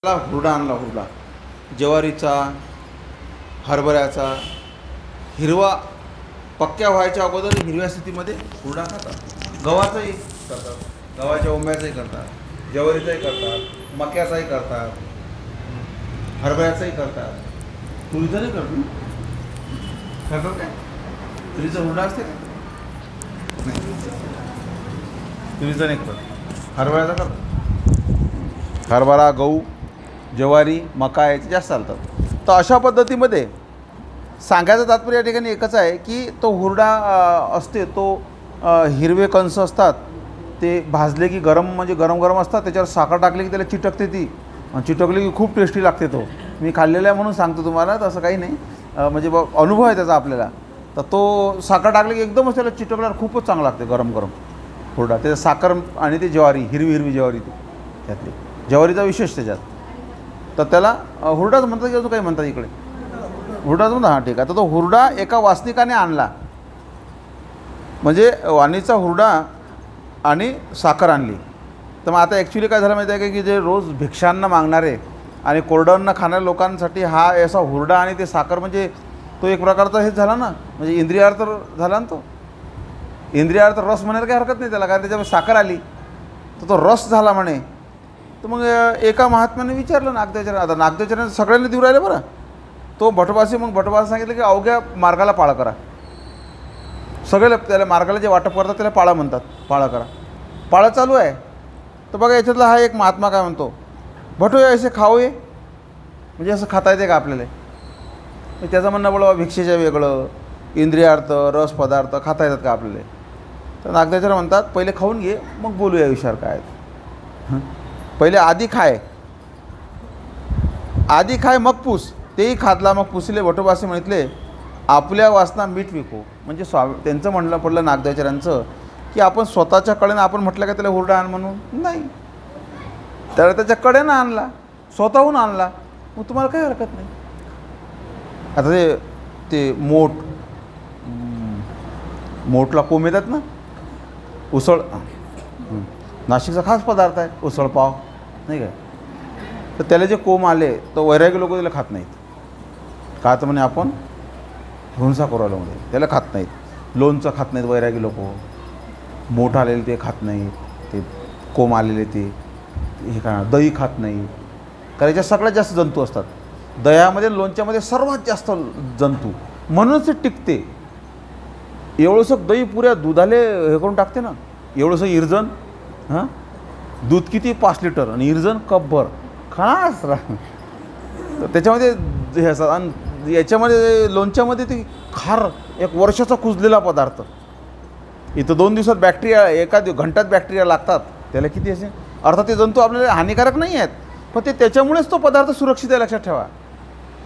हुरडा आणला. हुरडा ज्वारीचा, हरभऱ्याचा, हिरवा पक्क्या व्हायच्या अगोदर हिरव्या स्थितीमध्ये हुरडा खातात. गव्हाचाही करतात, गव्हाच्या ओंब्याचाही करतात, ज्वारीचाही करतात, मक्याचाही करतात, हरभऱ्याचाही करतात. तुरीचा नाही करतो करतात काय? तुरीचा हुरडा असते का? नाही, तुरीचा नाही करत, हरभऱ्याचा करतात. हरभरा, गहू, ज्वारी, मका याचे जास्त चालतात. तर अशा पद्धतीमध्ये सांगायचं तात्पर्य या ठिकाणी एकच आहे की तो हुरडा असते तो हिरवे कंस असतात ते भाजले की गरम म्हणजे गरम गरम असतात, त्याच्यावर साखर टाकली की त्याला चिटकते ती, चिटकली की खूप टेस्टी लागते. तो मी खाल्लेला आहे म्हणून सांगतो तुम्हाला, तसं काही नाही, म्हणजे अनुभव आहे त्याचा आपल्याला. तर तो साखर टाकली की एकदमच त्याला चिटकल्यावर खूपच चांगलं लागते गरम गरम हुरडा. त्याचं साखर आणि ते ज्वारी, हिरवी हिरवी ज्वारी, ती त्यातली ज्वारीचा विशेष त्याच्यात. तर त्याला हुरडाच म्हणतात की अजून काही म्हणतात इकडे? हुरडाच म्हणतात. हां, ठीक आहे. तर तो हुरडा एका वासनिकाने आणला, म्हणजे वाणीचा हुरडा आणि साखर आणली. तर मग आता ॲक्च्युली काय झालं माहिती आहे की जे रोज भिक्षांना मागणारे आणि कोरडं खाणाऱ्या लोकांसाठी हा असा हुरडा आणि ते साखर म्हणजे तो एक प्रकारचा हेच झाला ना, म्हणजे इंद्रियार्थ झाला ना. तो इंद्रियार्थ रस म्हणायला काही हरकत नाही त्याला, कारण त्याच्यामध्ये साखर आली तर तो रस झाला म्हणे. तर मग एका महात्म्याने विचारलं नागदेवचार्य, आता नागदेवचार्याने सगळ्यांना देऊ राहिले बरं. तो भटवासी, मग भटवासी सांगितलं की अवघ्या मार्गाला पाळा करा. सगळे त्याला मार्गाला जे वाटप करतात त्याला पाळा म्हणतात, पाळा करा. पाळा चालू आहे. तर बघा याच्यातला हा एक महात्मा काय म्हणतो, भटू असे खाऊ ये, म्हणजे असं खाता येते का आपल्याला? त्याचं म्हणणं बोला भिक्षेच्या वेगळं, इंद्रियार्थ रस पदार्थ खाता येतात का आपल्याला? तर नागदेवचार्य म्हणतात पहिले खाऊन घे मग बोलूया विचार काय. पहिले आधी खाय मग पूस. तेही खातला मग पुसले. वटोबासे म्हटले आपल्या वासना मीठ विकू. म्हणजे त्यांचं म्हणलं पडलं नागदेवचार्यांचं की आपण स्वतःच्या कडेनं आपण म्हटलं का त्याला हुरडा आण म्हणून? नाही, त्याला त्याच्या कडेनं आणला, स्वतःहून आणला, मग तुम्हाला काही हरकत नाही. आता ते मोठला कोंब येतात ना, उसळ, नाशिकचा खास पदार्थ आहे उसळ पाव, नाही काय? तर त्याला जे कोंब आले तर वैरागी लोक त्याला खात नाहीत. का तर म्हणे आपण हिंसा करू आलो मध्ये, त्याला खात नाहीत. लोणचं खात नाहीत वैरागी लोक, मोठ आलेले ते खात नाहीत, ते कोंब आलेले ते हे खा. दही खात नाही, कारण याच्यात सगळ्यात जास्त जंतू असतात. दह्यामध्ये लोणच्यामध्ये सर्वात जास्त जंतू, म्हणूनच ते टिकते. एवढंसं दही पुऱ्या दुधाले हे करून टाकते ना, एवढंसं इरजण. हां, दूध किती 5 लिटर आणि इरजण कपभर खास तर त्याच्यामध्ये हे असतात. आणि याच्यामध्ये लोणच्यामध्ये ते खार एक वर्षाचा कुजलेला पदार्थ. इथं 2 दिवसात बॅक्टेरिया, एका घंट्यात बॅक्टेरिया लागतात त्याला. किती असे अर्थात ते जंतू आपल्याला हानिकारक नाही आहेत, पण ते त्याच्यामुळेच तो पदार्थ सुरक्षित आहे, लक्षात ठेवा.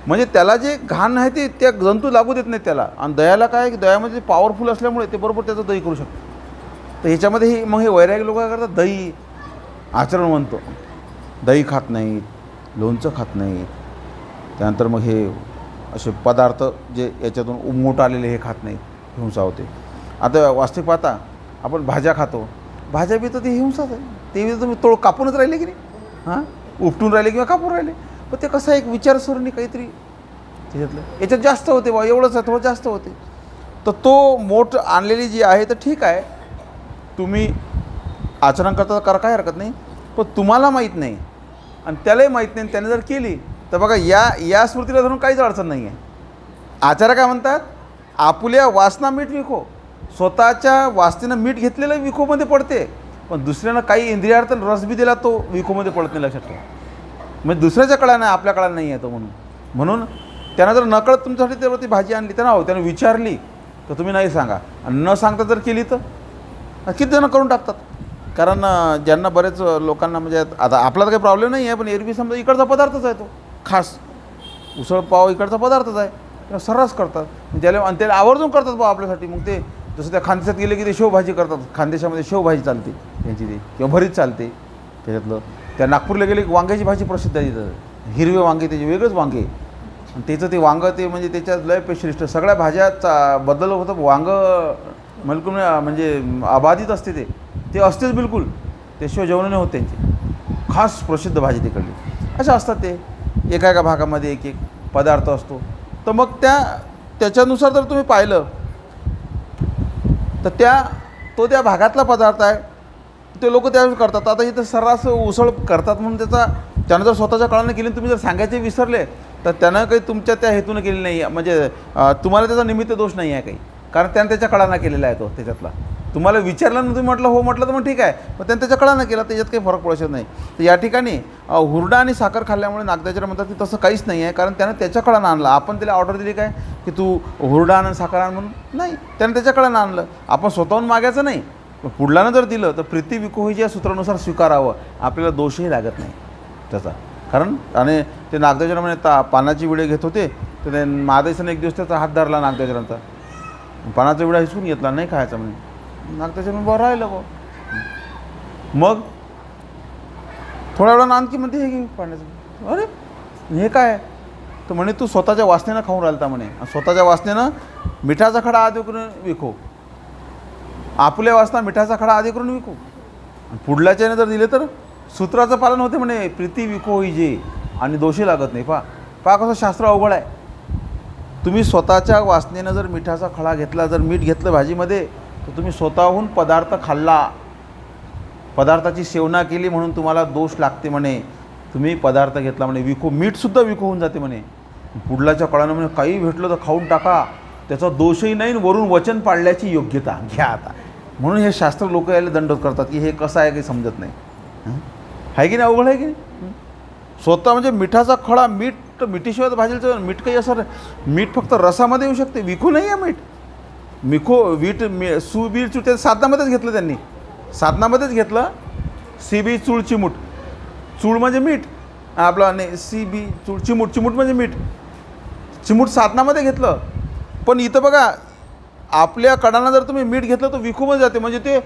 म्हणजे त्याला जे घाण आहे ते त्या जंतू लागू देत नाहीत त्याला. आणि दह्याला काय की दह्यामध्ये पॉवरफुल असल्यामुळे ते बरोबर त्याचं दही करू शकतो. तर ह्याच्यामध्ये मग हे वैरागी लोक काय करतात, दही आचरण म्हणतो, दही खात नाहीत, लोणचं खात नाहीत. त्यानंतर मग हे असे पदार्थ जे याच्यातून मोठ आलेले हे खात नाहीत, हिंसा होते. आता वास्तविक पाहता आपण भाज्या खातो, भाज्या बी तर ती हिंसाच आहे. ते बी तुम्ही कापूनच राहिले की नाही, हां, उपटून राहिले किंवा कापून राहिले, पण ते कसं एक विचारसरणी काहीतरी त्याच्यातलं याच्यात जास्त होते बा, एवढंच आहे, थोडं जास्त होते. तर तो मोठ आणलेली जी आहे तर ठीक आहे, तुम्ही आचरण करता करा, काय हरकत नाही. पण तुम्हाला माहीत नाही आणि त्यालाही माहीत नाही, त्याने जर केली तर बघा या स्मृतीला धरून काहीच अडचण नाही आहे. आचार्य काय म्हणतात, आपुल्या वासना मीठ विको. स्वतःच्या वासनेनं मीठ घेतलेलं विकोमध्ये पडते, पण दुसऱ्यानं काही इंद्रियार्थ रस बी दिला तो विकोमध्ये पडत नाही, लक्षात ठेवा. म्हणजे दुसऱ्याच्या कळा नाही, आपल्या कळा नाही आहे तो. म्हणून त्यानं जर नकळत तुमच्यासाठी तेव्हा ती भाजी आणली तर त्यानं विचारली तर तुम्ही नाही सांगा, आणि न सांगता जर केली तर किती जणं करून टाकतात. कारण ज्यांना बरेच लोकांना म्हणजे आता आपला तर काही प्रॉब्लेम नाही आहे, पण एरवी समजा इकडचा पदार्थच आहे तो खास, उसळ पाव इकडचा पदार्थच आहे, त्याला सर्रास करतात. आणि त्याला आवर्जून करतात बा आपल्यासाठी. मग ते जसं त्या खानदेशात गेले की ते शेवभाजी करतात, खानदेशामध्ये शेवभाजी चालते त्यांची, ती किंवा भरीत चालते त्याच्यातलं. त्या नागपूरला गेले की वांग्याची भाजी प्रसिद्ध आहे तिथं, हिरवे वांगे, त्याचे वेगळंच वांगे, आणि त्याचं ते वांगं ते म्हणजे त्याच्यात लय स्पेशलिस्ट. सगळ्या भाज्याचा बदल होतं, वांगं बिलकुल म्हणजे अबाधित असते ते असतेच बिलकुल, त्याशिवाय जेवण नाही होत त्यांची. खास प्रसिद्ध भाजी तिकडली. असे असतात ते, एका एका भागामध्ये एक एक पदार्थ असतो. तर मग त्याच्यानुसार जर तुम्ही पाहिलं तर त्या भागातला पदार्थ आहे, ते लोक त्यावेळेस करतात. आता इथं सर्रास उसळ करतात म्हणून त्यानं जर स्वतःच्या कळानं केली, तुम्ही जर सांगायचे विसरले तर त्यानं काही तुमच्या त्या हेतूनं केली नाही आहे, म्हणजे तुम्हाला त्याचा निमित्त दोष नाही आहे काही, कारण त्यानं त्याच्या कळानं केलेला आहे तो त्याच्यातला. तुम्हाला विचारलं ना, तुम्ही म्हटलं हो म्हटलं तर मग ठीक आहे, पण त्यानं त्याच्या कळानं केला, त्याच्यात काही फरक पडू शकत नाही. तर या ठिकाणी हुरडा आणि साखर खाल्ल्यामुळे नागदाचर्य म्हणतात की तसं काहीच नाही आहे, कारण त्यानं त्याच्या कळानं आणलं. आपण त्याला ऑर्डर दिली काय की तू हुरडा आण साखर आण म्हणून, नाही, त्यानं त्याच्या कळानं आणलं. आपण स्वतःहून मागायचं नाही, पुढल्यानं जर दिलं तर प्रीती विकोही या सूत्रानुसार स्वीकारावं, आपल्याला दोषही लागत नाही त्याचा. कारण आणि ते नागदाचर्य म्हणे पानाची विडे घेत होते, तर ते महादेशाने एक दिवस त्याचा हात धरला नागदाचर्यांचा, पानाचा विडा हिसकून घेतला, नाही खायचा म्हणे. नागदाचर्य म्हणून बरं राहिलं गो. मग थोड्या वेळानं आणखी म्हणते हे घे पाण्याचं, अरे हे काय, तर म्हणे तू स्वतःच्या वासनेनं खाऊन राहिलता म्हणे, स्वतःच्या वासनेनं मिठाचा खडा आधी करून विको, आपल्या वासना मिठाचा खडा आधी करून विकू, पुढल्याच्याने जर दिले तर सूत्राचं पालन होते म्हणे, प्रीती विको जे, आणि दोषी लागत नाही. पहा कसं शास्त्र अवघड आहे. तुम्ही स्वतःच्या वासनेनं जर मिठाचा खडा घेतला, जर मीठ घेतलं भाजीमध्ये, तर तुम्ही स्वतःहून पदार्थ खाल्ला, पदार्थाची सेवना केली म्हणून तुम्हाला दोष लागते म्हणे. तुम्ही पदार्थ घेतला म्हणे विको, मीठसुद्धा विको होऊन जाते म्हणे. पुढल्याच्या कळानं म्हणे काही भेटलं तर खाऊन टाका, त्याचा दोषही नाही, वरून वचन पाळल्याची योग्यता घ्या आता. म्हणून हे शास्त्र लोक याला दंडोत करतात की हे कसं आहे काही समजत नाही. आहे की नाही, अवघड आहे की नाही. स्वतः म्हणजे मिठाचा खडा, मीठ मिठीशिवाय भाजीचं मीठ काही असं, मीठ फक्त रसामध्ये येऊ शकते, विको नाही आहे मीठ. सुबीर चूळ त्या साधनामध्येच घेतलं त्यांनी, साधनामध्येच घेतलं. सीबी चूळ चिमूट, चूळ म्हणजे मीठ आपलं, नाही सीबी चूळ चिमूट, चिमूट म्हणजे मीठ, चिमूट साधनामध्ये घेतलं. पण इथं बघा, आपल्या कडानं जर तुम्ही मीठ घेतलं तर विखूमध्ये जाते, म्हणजे ते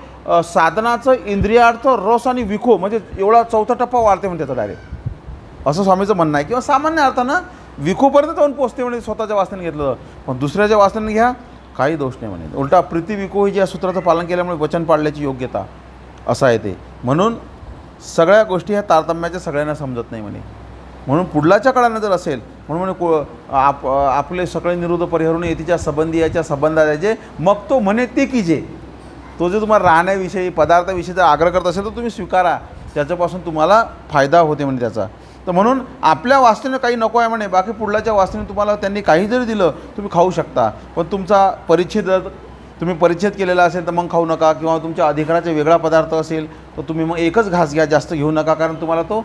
साधनाचं इंद्रियार्थ रस आणि विखो म्हणजे एवढा चौथा टप्पा वाढते म्हणजे त्याचं डायरेक्ट, असं स्वामीचं म्हणणं आहे. किंवा सामान्य अर्थानं विखोपर्यंत जाऊन पोचते म्हणजे स्वतःच्या वासनेने घेतलं. पण दुसऱ्याच्या वासनेने घ्या, काही दोष नाही म्हणे. उलटा प्रीती विको या सूत्राचं पालन केल्यामुळे वचन पाळल्याची योग्यता असं आहे ते. म्हणून सगळ्या गोष्टी ह्या तारतम्याच्या सगळ्यांना समजत नाही म्हणे. म्हणून पुढल्याच्या काळानं जर असेल म्हणून आपले सगळे निरुद्ध परिहरून येतीच्या संबंधी याच्या संबंधाचे, मग तो म्हणे ते की जे तो जे तुम्हाला राहण्याविषयी पदार्थाविषयी जर आग्रह करत असेल तर तुम्ही स्वीकारा, त्याच्यापासून तुम्हाला फायदा होते म्हणे त्याचा. तर म्हणून आपल्या वासनेनं काही नको आहे म्हणे, बाकी पुढल्याच्या वासनेनं तुम्हाला त्यांनी काही जरी दिलं तुम्ही खाऊ शकता, पण तुमचा परिच्छेद तुम्ही परिच्छेद केलेला असेल तर मग खाऊ नका. किंवा तुमच्या अधिकाराचा वेगळा पदार्थ असेल तर तुम्ही मग एकच घास घ्या, जास्त घेऊ नका, कारण तुम्हाला तो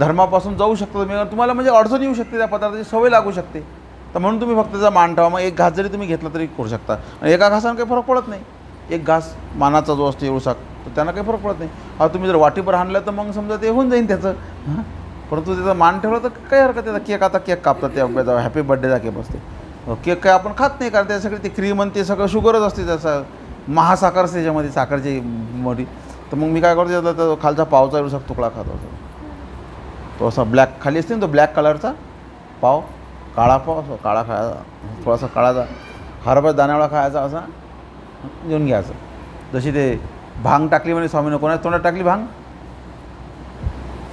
धर्मापासून जाऊ शकतो, तुम्हाला म्हणजे अडचण येऊ शकते, त्या पदार्थाची सवय लागू शकते. तर म्हणून तुम्ही फक्त त्याचा मान ठेवा. मग एक घास जरी तुम्ही घेतला तरी करू शकता, आणि एका घासानं काही फरक पडत नाही. एक घास मानाचा जो असतो एवढा तर त्यांना काही फरक पडत नाही. हा तुम्ही जर वाटीभर आणलं तर मग समजा ते होऊन जाईल त्याचं, परंतु त्याचा मान ठेवला तर काही हरकत नाही. केक आता केक कापतात, त्या हॅपी बर्थडेचा केक असते, केक काय आपण खात नाही, कारण त्याच्याकडे ते क्रीम आणि ते सगळं शुगरच असते, त्याचा महासाखर असते त्याच्यामध्ये, साखरची मोठी. तर मग मी काय करतो, त्यातला खालचा पावचा एवढा तुकडा खातो, तो असा ब्लॅक खाली असते ना, तो ब्लॅक कलरचा पाव, काळा पाव, असं काळा खायचा, थोडासा काळाचा हरभरा दाण्यावाळा खायचा, असा घेऊन घ्यायचं. जशी ते भांग टाकली म्हणे स्वामीनं, कोणाच्या तोंडात टाकली भांग,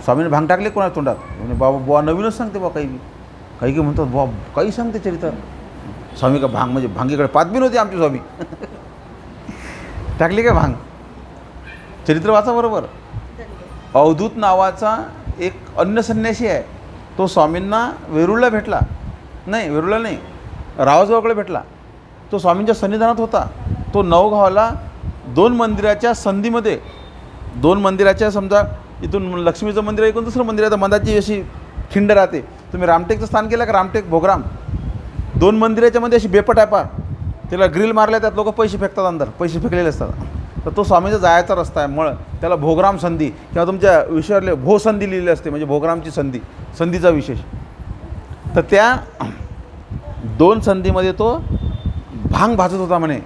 स्वामीने भांग टाकली कोणाच्या तोंडात, म्हणजे बाबा बुवा नवीनच सांगते बा, काही म्हणतात बुवा काही सांगते चरित्र. स्वामी का भांग म्हणजे भांगीकडे पातबी नव्हती आमची स्वामी टाकली काय भांग. चरित्र वाचा बरोबर. अवधूत नावाचा एक अन्य संन्यासी आहे, तो स्वामींना वेरूळला भेटला, नाही वेरूळला नाही, रावजगावकडे भेटला. तो स्वामींच्या सन्निधानात होता. तो नवगावाला 2 मंदिराच्या संधीमध्ये, 2 मंदिराच्या समजा इथून लक्ष्मीचं मंदिर आहे, इकडून दुसरं मंदिर आहे, तर मंदिराची अशी खिंड राहते. तुम्ही रामटेकचं स्थान केलं का, रामटेक भोगराम, 2 मंदिराच्या मध्ये अशी बेपट आहे पा, त्याला ग्रिल मारल्या, त्यात लोक पैसे फेकतात, अंदर पैसे फेकलेले असतात. तर तो स्वामीचा जायचा रस्ता आहे, मळ त्याला भोगराम संधी किंवा तुमच्या विषयावरले भो संधी लिहिली असते, म्हणजे भोगरामची संधी, संधीचा विशेष. तर त्या 2 संधीमध्ये तो भांग भाजत होता म्हणे,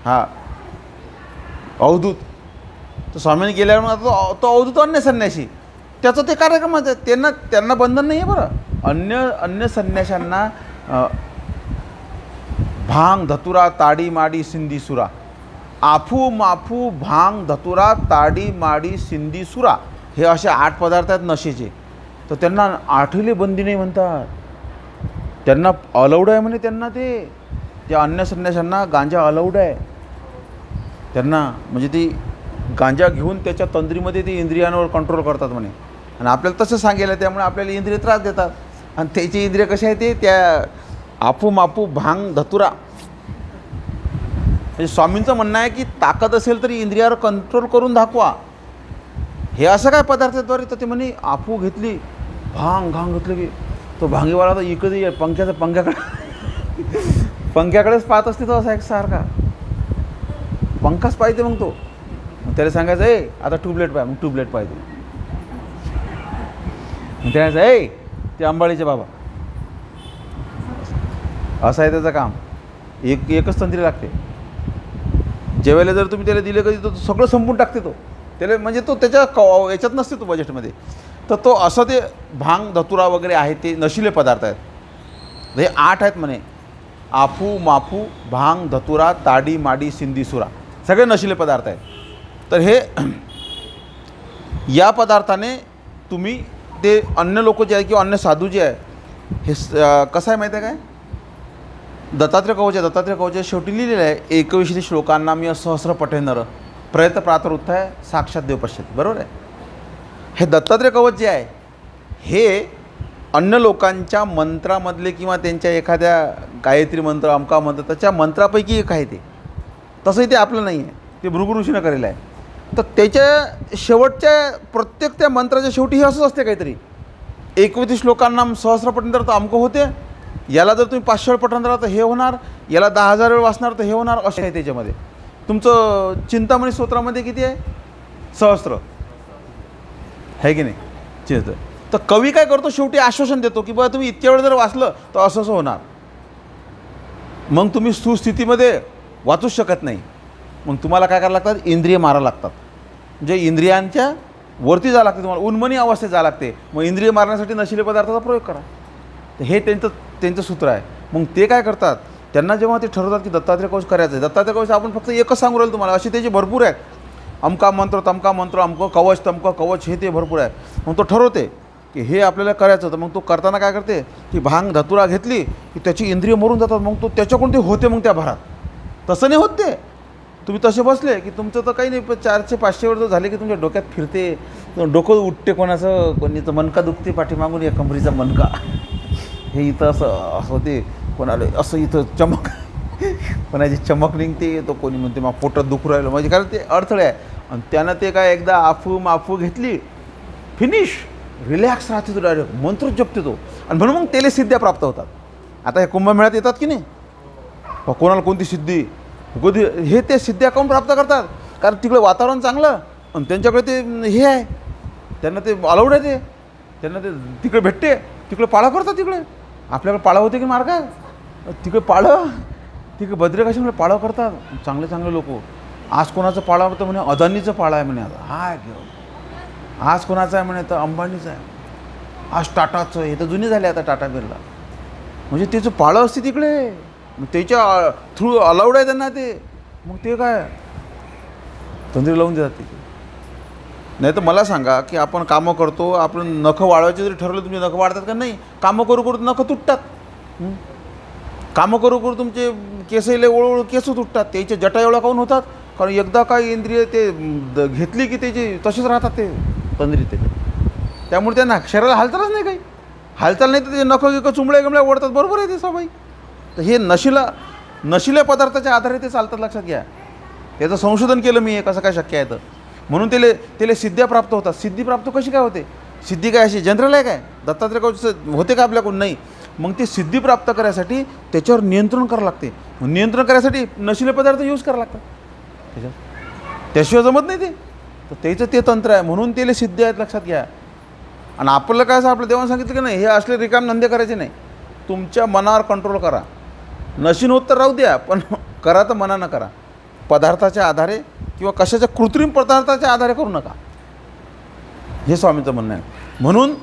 हा अवधूत. तर स्वामीने गेल्यावर तो अवधूत अन्य संन्यासी, त्याचं ते कार्यक्रमाचं त्यांना बंधन नाही आहे बरं. अन्य संन्याशांना भांग धतुरा ताडी माडी सिंधी सुरा, आफू माफू भांग धतुरा ताडी माडी सिंधी सुरा, हे असे 8 पदार्थ आहेत नशेचे. तर त्यांना आठवले बंदी नाही म्हणतात, त्यांना अलाउड आहे म्हणे. त्यांना ते अन्य संन्याशांना गांजा अलाउड आहे त्यांना. म्हणजे ती गांजा घेऊन त्याच्या तंद्रीमध्ये ते इंद्रियांवर कंट्रोल करतात म्हणे. आणि आपल्याला तसं सांगेल, त्यामुळे आपल्याला इंद्रिय त्रास देतात. आणि त्याची इंद्रिय कशी आहे, ते त्या आपू मापू भांग धतुरा. म्हणजे स्वामींचं म्हणणं आहे की ताकद असेल तरी इंद्रियावर कंट्रोल करून दाखवा. हे असं काय पदार्थाद्वारे, तर ते म्हणे आपू घेतली, भांग घेतलं की तो भांगीवाला तर इकडे पंख्याकडेच पाहत असते तो, असा एक सारखा पंखाच पाहिजे. मग त्याला सांगायचं, आता ट्यूबलाईट पाहिजे. मग ट्यूबलाईट पाहिजे. मग त्याला ते अंबाडीचे बाबा, असं आहे त्याचं काम. एकच तंत्री लागते. जेवायला जर तुम्ही त्याला दिले कधी, तो सगळं संपून टाकते तो. त्याला म्हणजे तो त्याच्या याच्यात नसते तो बजेटमध्ये. तर तो असं ते भांग धतुरा वगैरे आहे, ते नशिले पदार्थ आहेत. हे 8 आहेत म्हणे: आपू माफू भांग धतुरा ताडी माडी सिंधी सुरा. सगळे नशिले पदार्थ आहेत. तर हे या पदार्थाने तुम्ही ते अन्य लोक जे आहे किंवा अन्य साधू जे आहे, हे कसं आहे माहिती आहे काय, दत्तात्रय कवच शेवटी लिहिलेलं आहे, 21 श्लोकांना मी सहस्र पठेनर प्रयत्न प्रातरुत्थाय साक्षात देव पश्यति. बरोबर आहे. हे दत्तात्रय कवच जे आहे, हे अन्य लोकांच्या मंत्रामधले किंवा त्यांच्या एखाद्या गायत्री मंत्र अमका मंत्र त्याच्या मंत्रापैकी एक आहे. ते तसंही ते आपलं नाही आहे, ते भृगु ऋषीनं करेलं आहे. तर त्याच्या शेवटच्या प्रत्येक त्या मंत्राच्या शेवटी हे असंच असते काहीतरी, 21 श्लोकांना सहस्र पठेनर तर अमकं होते, याला जर तुम्ही 500 वेळ पठण तर हे होणार, याला 10,000 वेळ वाचणार तर हे होणार, असे आहे त्याच्यामध्ये. तुमचं चिंतामणी स्तोत्रामध्ये किती आहे? सहस्र आहे की नाही चिंत. तर कवी काय करतो, शेवटी आश्वासन देतो की बघा तुम्ही इतक्या वेळ जर वाचलं तर असं होणार. मग तुम्ही सुस्थितीमध्ये वाचूच शकत नाही. मग तुम्हाला काय करायला लागतात, इंद्रिय मारायला लागतात. म्हणजे इंद्रियांच्या वरती जावं लागते, तुम्हाला उन्मनी अवस्थेत जावं लागते. मग इंद्रिय मारण्यासाठी नशिले पदार्थाचा प्रयोग करा. तर हे त्यांचं सूत्र आहे. मग ते काय करतात, त्यांना जेव्हा ते ठरवतात की दत्तात्रय कवच करायचं आहे, दत्तात्रय कवच आपण फक्त एकच सांगू राहिलो तुम्हाला, अशी त्याची भरपूर आहेत. अमका मंत्र तमका मंत्र, अमकं कवच तमकं कवच, हे ते भरपूर आहे. मग तो ठरवते की हे आपल्याला करायचं. तर मग तो करताना काय करते की भांग धतुरा घेतली की त्याची इंद्रिय मरून जातात. मग तो त्याच्याकडून ते होते. मग त्या भरात तसं नाही होत ते. तुम्ही तसे बसले की तुमचं तर काही नाही, 400-500 वर जर झाले की तुमच्या डोक्यात फिरते, डोकं उठते, कोणाचं कोणीचं मनका दुखते पाठीमागून, या कमरीचा मनका, हे इथं असं होते, कोणाला असं इथं चमक, कोणाची चमक निघते, तो कोणी म्हणते मग पोटात दुखू राहिलं, म्हणजे कारण ते अडथळे आहे. आणि त्यानं ते काय एकदा आफू माफू घेतली, फिनिश, रिलॅक्स राहते तो, डायरेक्ट मंत्र जपते तो. आणि म्हणून मग त्याला सिद्ध्या प्राप्त होतात. आता हे कुंभमेळ्यात येतात की नाही, कोणाला कोणती सिद्धी, कधी हे ते सिद्ध्या काऊन प्राप्त करतात, कारण तिकडे वातावरण चांगलं आणि त्यांच्याकडे ते हे आहे, त्यांना ते अलाउड आहे, ते त्यांना ते तिकडे भेटते, तिकडे पाळा करतात. तिकडे आपल्याकडे पाळा होते की मार्ग आहे, तिकडे पाळं, तिकडे बद्रिकाश्रमला पाळा करतात चांगले चांगले लोक. आज कोणाचं पाळा होतं म्हणे, अदानीचं पाळा आहे म्हणे. आता हा घेऊ, आज कोणाचं आहे म्हणे, तर अंबानीचं आहे, आज टाटाचं. हे तर जुने झाले आता, टाटा बिर्ला. म्हणजे त्याचं पाळं असते तिकडे, मग त्याच्या थ्रू अलाउड आहे त्यांना ते. मग ते काय तंद्री लावून देतात तिथे. नाही तर मला सांगा की आपण कामं करतो, आपण नखं वाढवायचे जरी ठरवलं, तुमचे नखं वाढतात का नाही? कामं करू करू नखं तुटतात. कामं करू करू तुमचे केसले ओळू केस तुटतात. त्याचे जटा एवढा काऊन होतात, कारण एकदा काय इंद्रिय ते घेतली की त्याची तसेच राहतात ते तंद्री त्याचे. त्यामुळे त्यांना शरीराला हालचालच नाही, काही हालचाल नाही, तर ते नखं गिकं चुंबळ्या गमळ्या ओढतात. बरोबर आहे ते सबाई. तर हे नशिल्या पदार्थाच्या आधारे ते चालतात, लक्षात घ्या. याचं संशोधन केलं मी, कसं काय शक्य आहे तर. म्हणून त्याला सिद्ध्या प्राप्त होतात. सिद्धी प्राप्त कशी काय होते? सिद्धी काय अशी जनरल आहे काय? दत्तात्रय कवच होते का आपल्याकडून? नाही. मग ती सिद्धी प्राप्त करायसाठी त्याच्यावर नियंत्रण करावं लागते. नियंत्रण करायसाठी नशिले पदार्थ यूज करावं लागतात त्याशिवाय जमत नाही ते. तर त्याचं ते तंत्र आहे, म्हणून त्याला सिद्धी आहेत, लक्षात घ्या. आणि आपल्याला काय असं आपल्या देवानं सांगितलं की नाही, हे असले रिकाम धंदे करायचे नाही. तुमच्या मनावर कंट्रोल करा. नशीन होत तर राहू द्या, पण करा तर मनानं करा. पदार्थाच्या आधारे किंवा कशाच्या कृत्रिम पदार्थाच्या आधारे करू नका, हे स्वामींचं म्हणणं आहे. म्हणून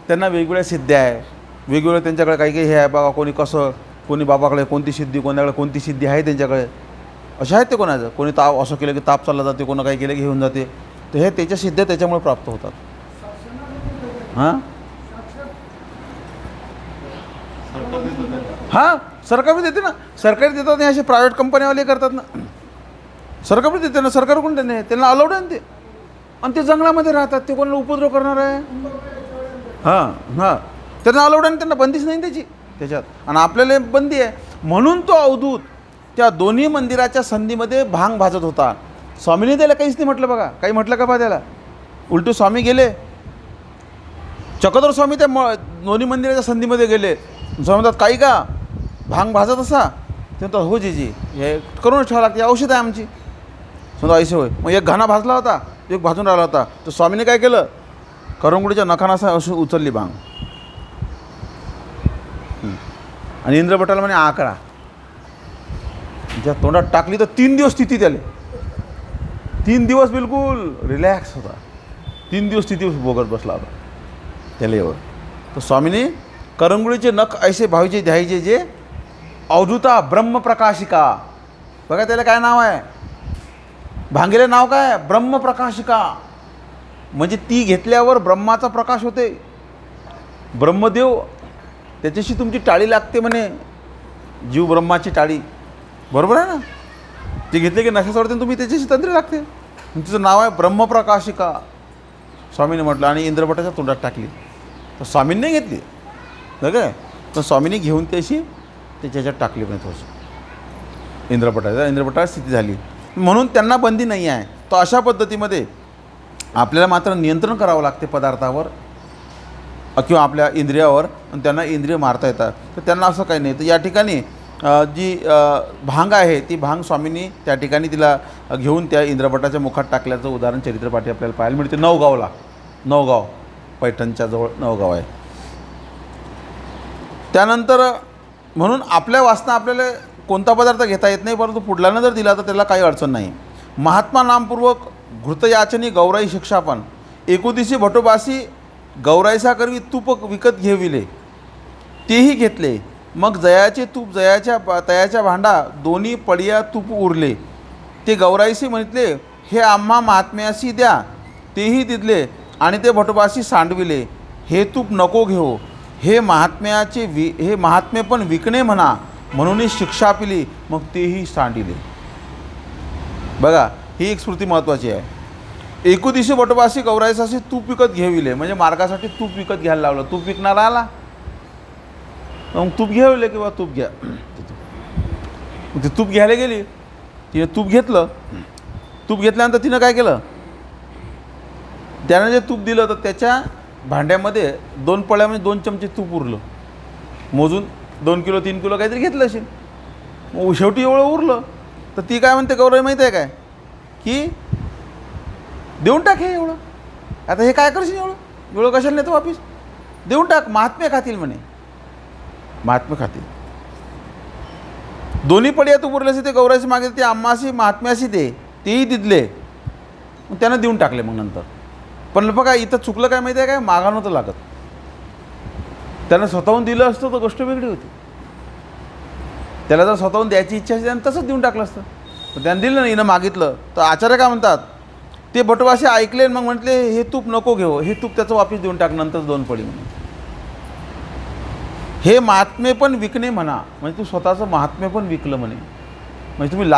त्यांना वेगवेगळ्या सिद्ध्या आहे, वेगवेगळ्या त्यांच्याकडे काही काही हे आहे बघा. कोणी कसं, कोणी बाबाकडे कोणती सिद्धी, कोणाकडे कोणती सिद्धी आहे त्यांच्याकडे, असे आहेत ते कोणाचं. कोणी ताप असं केलं की ताप चालला जाते, कोणा काही केलं की घेऊन जाते. तर हे त्याच्या सिद्ध्या त्याच्यामुळे प्राप्त होतात. हां हां, सरकार बी देते ना, सरकारी देतात नाही, असे प्रायव्हेट कंपन्यावाले करतात ना. सरकार बी देते ना, सरकार कोण त्यांना त्यांना अलाउड आहे ना ते. आणि ते जंगलामध्ये राहतात, ते कोणाला उपद्रव करणार आहे? हां हां, त्यांना अलाउड आहे, त्यांना बंदीच नाही त्याची त्याच्यात. आणि आपल्याला बंदी आहे. म्हणून तो अवधूत त्या दोन्ही मंदिराच्या संधीमध्ये भांग भाजत होता. स्वामीने त्याला काहीच नाही म्हटलं बघा, काही म्हटलं का बा त्याला? उलटू स्वामी गेले, चक्रधर स्वामी त्या दोन्ही मंदिराच्या संधीमध्ये गेले. स्वामी म्हणतात, काही का भांग भाजत असा? ते म्हणतात, हो जीजी, हे करूनच ठेवावं लागते, औषध आहे आमची. समजा ऐसे होय. मग एक घाणा भाजला होता, एक भाजून राहिला होता. तर स्वामीने काय केलं, करंगुडीच्या नखाना असा अशी उचलली भांग आणि इंद्रभटाला म्हणे आकडा ज्या तोंडात टाकली. तर 3 दिवस स्थिती त्याले, 3 दिवस बिलकुल रिलॅक्स होता. 3 दिवस स्थिती बोगत बसला होता त्याला एवढं. तर स्वामीने करंगुळीचे नख ऐसे भावीचे द्यायचे जे अवधूता ब्रह्मप्रकाशिका. बघा त्याला काय नाव आहे, भांगेले नाव काय, ब्रह्मप्रकाशिका. म्हणजे ती घेतल्यावर ब्रह्माचा प्रकाश होते. ब्रह्मदेव त्याच्याशी तुमची टाळी लागते म्हणे, जीव ब्रह्माची टाळी. बरोबर आहे ना? ते घेतले की नशा सोडते, तुम्ही त्याच्याशी तंत्री लागते. तिचं नाव आहे ब्रह्मप्रकाशिका, स्वामीने म्हटलं. आणि इंद्रभटाच्या तोंडात टाकली. तर स्वामींनी नाही घेतली बरं काय, तर स्वामींनी घेऊन त्याशी त्याच्यात टाकली पण थोडंसं इंद्रभटाची स्थिती झाली. म्हणून त्यांना बंदी नाही आहे. तर अशा पद्धतीमध्ये आपल्याला मात्र नियंत्रण करावं लागते पदार्थावर किंवा आपल्या इंद्रियावर, आणि त्यांना इंद्रिय मारता येतात. तर त्यांना असं काही नाही. तर या ठिकाणी जी भांग आहे ती भांग स्वामींनी त्या ठिकाणी तिला घेऊन त्या इंद्रभटाच्या मुखात टाकल्याचं उदाहरण चरित्रपाठी आपल्याला पाहायला मिळते. नवगाव पैठणच्या जवळ नवगाव आहे. त्यानंतर म्हणून आपल्या वासना आपल्याला कोणता पदार्थ घेता येत नाही, परंतु पुढल्यानं जर दिला तर त्याला काही अडचण नाही. महात्मा नामपूर्वक घृतयाचनी गौराई शिक्षापन. एकोदिशी भटोबासी गौराईसा करवी तूप विकत घेविले, तेही घेतले. मग जयाचे तूप तयाच्या भांडा दोन्ही पडिया तूप उरले. ते गौराईशी म्हणितले, हे आम्हा महात्म्याशी द्या, तेही दिले. आणि ते भटोबाशी सांडविले, हे तूप नको घेऊ, हे महात्म्य पण विकणे म्हणा, म्हणून शिक्षा पिली. मग तेही सांडिले. बघा, ही एक स्मृती महत्त्वाची आहे. एकोदिशी भटोबाशी गौराईसाशी तूप विकत घेविले, म्हणजे मार्गासाठी तूप विकत घ्यायला लावलं. तूप विकणारा आला, मग तूप घेवले किंवा तूप घ्या. मग ती तूप घ्यायला गेली, तिने तूप घेतलं. तूप घेतल्यानंतर तिनं काय केलं, त्यानं जे तूप दिलं तर त्याच्या भांड्यामध्ये 2 पळ्यामध्ये 2 चमचे तूप उरलं. मोजून 2 किलो 3 किलो काहीतरी घेतलं असेल. मग शेवटी एवढं उरलं. तर ती काय म्हणते गौराई माहीत आहे काय, की देऊन टाक हे एवढं. आता हे काय करशील, एवढं कशाला नेतो वापिस, देऊन टाक, महात्म्य खातील म्हणे, महात्म्य खातील. दोन्ही पडिया तूप उरले असे ते गौराईशी मागितले, ते आम्हाशी महात्म्याशी दे, तेही दिले. मग त्यानं देऊन टाकले. मग नंतर पण बघा इथं चुकलं काय माहिती आहे काय, मागा नव्हतं लागत. त्यानं स्वतःहून दिलं असतं तर गोष्ट वेगळी होती. त्याला जर स्वतःहून द्यायची इच्छा असते त्यानं तसंच देऊन टाकलं असतं. पण त्यानं दिलं नाही, हिनं मागितलं. तर आचार्य काय म्हणतात, ते भटवाशी ऐकले, मग म्हटले हे तूप नको घेऊ, हे तूप त्याचं वापिस देऊन टाक, नंतर 2 पडी म्हणून. हे महात्म्य पण विकणे म्हणा, म्हणजे तू स्वतःचं महात्म्य पण विकलं म्हणे. म्हणजे तुम्ही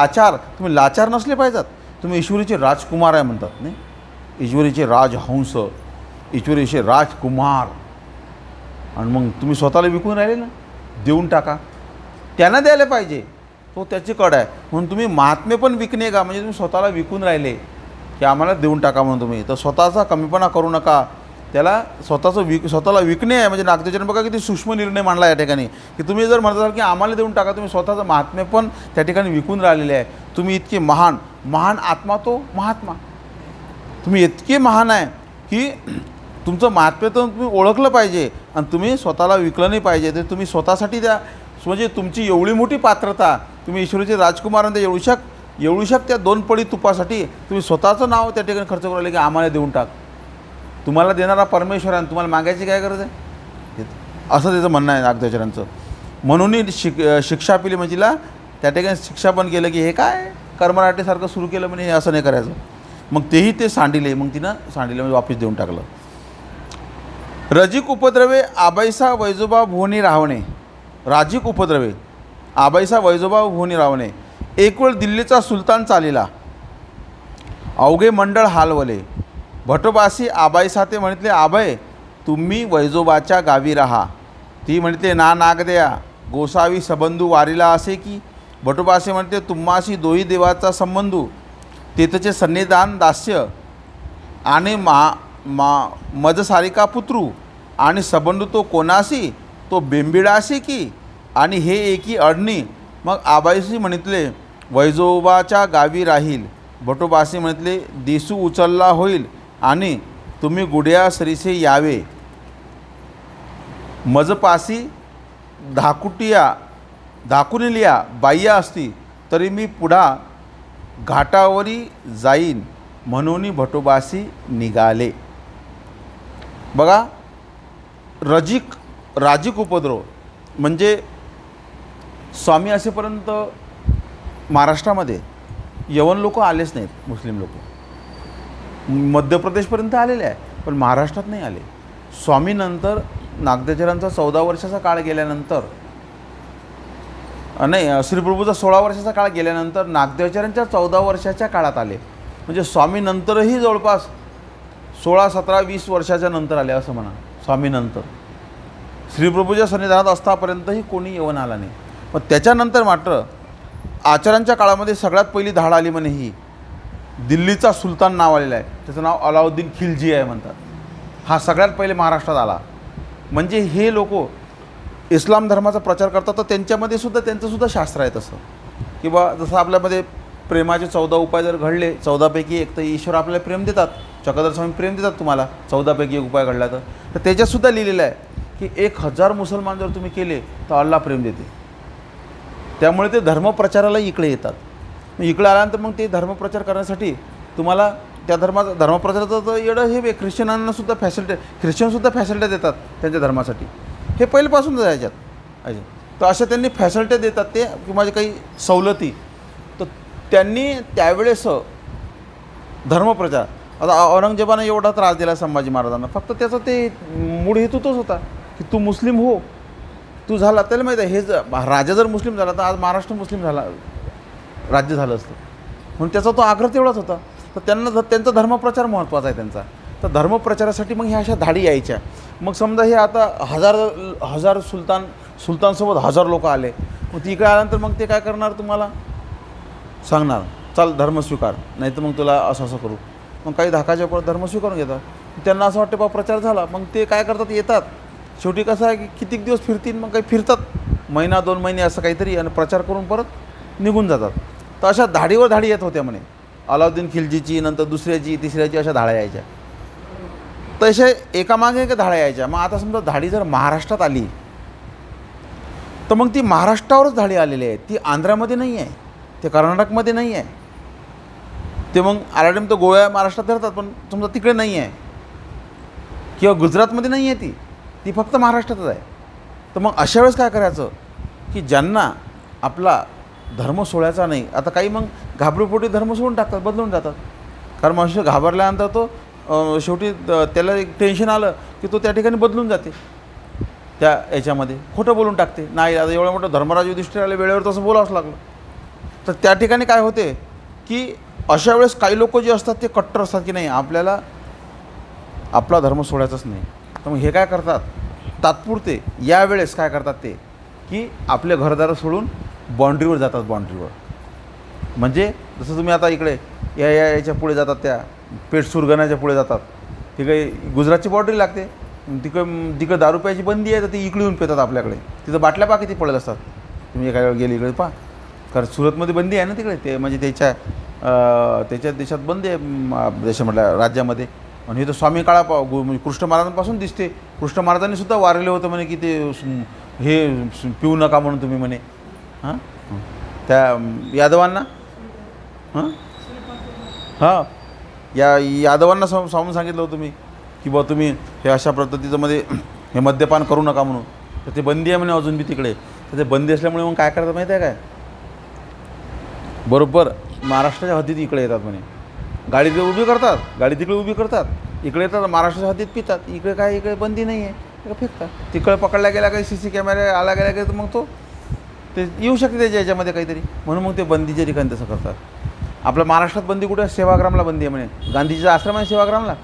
लाचार नसले पाहिजेत. तुम्ही ईश्वरीचे राजकुमार आहे म्हणतात नाही, ईश्वरीचे राजहंस, ईश्वरीचे राजकुमार. आणि मग तुम्ही स्वतःला विकून राहिले ना, देऊन टाका. त्यांना द्यायला पाहिजे, तो त्याची कड आहे. म्हणून तुम्ही महात्म्य पण विकणे का, म्हणजे तुम्ही स्वतःला विकून राहिले की आम्हाला देऊन टाका म्हणून. तुम्ही तर स्वतःचा कमीपणा करू नका. त्याला स्वतःला विकणे आहे. म्हणजे नागदेवचार्य बघा किती सूक्ष्म निर्णय मांडला या ठिकाणी, की तुम्ही जर म्हणत असाल की आम्हाला देऊन टाका, तुम्ही स्वतःचं महात्म्य पण त्या ठिकाणी विकून राहिलेले आहे. तुम्ही इतके महान आत्मा, तो महात्मा, तुम्ही इतके महान आहे की तुमचं महात्म्य तर तुम्ही ओळखलं पाहिजे आणि तुम्ही स्वतःला विकलं नाही पाहिजे. तर तुम्ही स्वतःसाठी द्या. म्हणजे तुमची एवढी मोठी पात्रता, तुम्ही ईश्वरीचे राजकुमारांना एवढूशक त्या 2 पडी तुपासाठी तुम्ही स्वतःचं नाव त्या ठिकाणी खर्च करू लागले की आम्हाला देऊन टाक. तुम्हाला देणारा परमेश्वर आहे, तुम्हाला मागायची काय गरज आहे, असं त्याचं म्हणणं आहे नागदेवचार्यांचं. म्हणून शिक्षा पिली म्हणजे त्या ठिकाणी शिक्षा पण केलं की हे काय कर्मराटेसारखं सुरू केलं म्हणजे हे असं नाही करायचं. मग तेही ते सांडिले. मग तिनं सांडिले म्हणजे वापस देऊन टाकलं. रजिक उपद्रवे आबाईसा वैजोबा भुवनी राहणे. राजिक उपद्रवे आबाईसा वैजोबा होनी रावणे एक वेळ दिल्लीचा सुलतान चालिला अवघे मंडळ हालवले भटोबासी आबाईसा ते म्हणितले आबय तुम्ही वैजोबाच्या गावी राहा ती म्हणते ना नाग द्या गोसावी सबंधू वारीला असे की भटोबासे म्हणते तुम्हाशी दोही देवाचा संबंधू तेथचे सन्निधान दास्य आणि मज सारिका पुत्रू आणि सबंधू तो कोणासी तो बेंबिडासी की आणि हे एकी अडणी मग आबाईशी म्हणितले वैजोबाच्या गावी राहील भटोबासी म्हणितले दिसू उचलला होईल आणि तुम्ही गुड्या सरीसे यावे मजपासी धाकुनिलिया बाह्य असती तरी मी पुढा घाटावरी जाईन म्हणून भटोबासी निघाले. बघा राजिक उपद्रव म्हणजे स्वामी असेपर्यंत महाराष्ट्रामध्ये यवन लोक आलेच नाहीत. मुस्लिम लोक मध्य प्रदेशपर्यंत आलेले आहे पण महाराष्ट्रात नाही आले. स्वामीनंतर नागदेवचार्यांचा 14 वर्षाचा काळ गेल्यानंतर नाही श्रीप्रभूचा 16 वर्षाचा काळ गेल्यानंतर नागदेवचार्यांच्या 14 वर्षाच्या काळात आले. म्हणजे स्वामीनंतरही जवळपास 16, 17, 20 वर्षाच्या नंतर आले असं म्हणा. स्वामीनंतर श्रीप्रभूच्या सन्निधानात असतापर्यंतही कोणी येऊन आला नाही. पण त्याच्यानंतर मात्र आचार्यांच्या काळामध्ये सगळ्यात पहिली धाड आली म्हणे ही दिल्लीचा सुलतान नाव आलेलं आहे. त्याचं नाव अलाउद्दीन खिलजी आहे म्हणतात. हा सगळ्यात पहिले महाराष्ट्रात आला. म्हणजे हे लोक इस्लाम धर्माचा प्रचार करतात तर त्यांच्यामध्ये सुद्धा त्यांचंसुद्धा शास्त्र आहे तसं की बा जसं आपल्यामध्ये प्रेमाचे 14 उपाय जर घडले 14पैकी एक तर ईश्वर आपल्याला प्रेम देतात. चक्रधर स्वामी प्रेम देतात तुम्हाला 14पैकी एक उपाय घडला तर त्याच्यातसुद्धा लिहिलेलं आहे की 1000 मुसलमान जर तुम्ही केले तर अल्लाह प्रेम देते. त्यामुळे ते धर्मप्रचाराला इकडे येतात. इकडे आल्यानंतर मग ते धर्मप्रचार करण्यासाठी तुम्हाला त्या धर्मप्रचाराचं तर येणं हे ख्रिश्चनांनासुद्धा ख्रिश्चनसुद्धा फॅसिलिटी देतात त्यांच्या धर्मासाठी. हे पहिल्यापासून जायच्यात तर अशा त्यांनी फॅसिलिटी देतात ते किंवा काही सवलती. तर त्यांनी त्यावेळेस धर्मप्रचार आता औरंगजेबानं एवढा त्रास दिला संभाजी महाराजांना फक्त त्याचा ते मूळ हेतू तोच होता की तू मुस्लिम हो. तू झाला त्याला माहीत आहे हे राजा जर मुस्लिम झाला तर आज महाराष्ट्र मुस्लिम झाला राज्य झालं असतं. म्हणून त्याचा तो आग्रह तेवढाच होता. तर त्यांचा धर्मप्रचार महत्त्वाचा आहे त्यांचा. तर धर्मप्रचारासाठी मग ह्या अशा धाडी यायच्या. मग समजा हे आता हजार सुलतानसोबत 1000 लोक आले. मग तिकडे आल्यानंतर मग ते काय करणार तुम्हाला सांगणार चाल धर्म स्वीकार नाही तर मग तुला असं असं करू. मग काही धाकाच्या परत धर्म स्वीकारून घेतात. त्यांना असं वाटतं बा प्रचार झाला मग ते काय करतात येतात. शेवटी कसं आहे की कितीक दिवस फिरतील मग काही फिरतात महिना 2 महिने असं काहीतरी आणि प्रचार करून परत निघून जातात. तर अशा धाडीवर धाडी येत होत्या म्हणे. अलाउद्दीन खिलजीची नंतर दुसऱ्याची तिसऱ्याची अशा धाड्या यायच्या. तशा एकामागे एक धाड्या यायच्या. मग आता समजा धाडी जर महाराष्ट्रात आली तर मग ती महाराष्ट्रावरच धाडी आलेली आहे. ती आंध्रामध्ये नाही आहे ते कर्नाटकमध्ये नाही आहे ते मग आराडीम तर गोव्या महाराष्ट्रात धरतात पण समजा तिकडे नाही आहे किंवा गुजरातमध्ये नाही आहे ती फक्त महाराष्ट्रातच आहे. तर मग अशा वेळेस काय करायचं की ज्यांना आपला धर्म सोडायचा नाही आता काही मग घाबरूपोटी धर्म सोडून टाकतात बदलून जातात. कारण मनुष्य घाबरल्यानंतर तो शेवटी त्याला एक टेन्शन आलं की तो त्या ठिकाणी बदलून जाते त्या याच्यामध्ये खोटं बोलून टाकते. नाही आता एवढं मोठं धर्मराज युधिष्ठिर आले वेळेवर तसं बोलावंच लागलं. तर त्या ठिकाणी काय होते की अशा वेळेस काही लोक जे असतात ते कट्टर असतात की नाही आपल्याला आपला धर्म सोडायचाच नाही. तर मग हे काय करतात तात्पुरते यावेळेस काय करतात ते की आपले घरदार सोडून बाँड्रीवर जातात. बाँड्रीवर म्हणजे जसं तुम्ही आता इकडे याच्या पुढे जातात त्या पेठ सुरगणाच्या पुढे जातात तिकडे गुजरातची बाँड्री लागते. तिकडे दारू प्यायची बंदी आहे तर ती इकडे येऊन पेतात आपल्याकडे. तिथं बाटल्या पा किती पडत असतात. तुम्ही एका वेळ गेली इकडे पहा कारण सुरतमध्ये बंदी आहे ना तिकडे ते म्हणजे त्याच्या देशात बंदी आहे देशा म्हटलं राज्यामध्ये. आणि हे तर स्वामी काळा कृष्ण महाराजांपासून दिसते. कृष्ण महाराजांनी सुद्धा वारले होतं म्हणे की ते हे पिऊ नका म्हणून तुम्ही म्हणे हां त्या यादवांना हां यादवांना सांगून सांगितलं होतं तुम्ही की बा तुम्ही हे अशा पद्धतीचं मध्ये हे मद्यपान करू नका म्हणून. तर ते बंदी आहे म्हणे अजून बी तिकडे. तर ते बंदी असल्यामुळे मग काय करतात माहिती आहे काय बरोबर महाराष्ट्राच्या हद्दीत इकडे येतात म्हणे. गाडी तिकडे उभी करतात गाडी तिकडे उभी करतात इकडे येतात महाराष्ट्राच्या हद्दीत पितात. इकडे काय इकडे बंदी नाही आहे का फेकतात. तिकडं पकडला गेला काही CC कॅमेरे आला गेला की मग तो ते येऊ शकते त्याच्या याच्यामध्ये काहीतरी, म्हणून मग ते बंदीच्या ठिकाणी तसं करतात. आपल्या महाराष्ट्रात बंदी कुठं? सेवाग्रामला बंदी आहे म्हणे. गांधीजीचा आश्रम आहे सेवाग्रामला,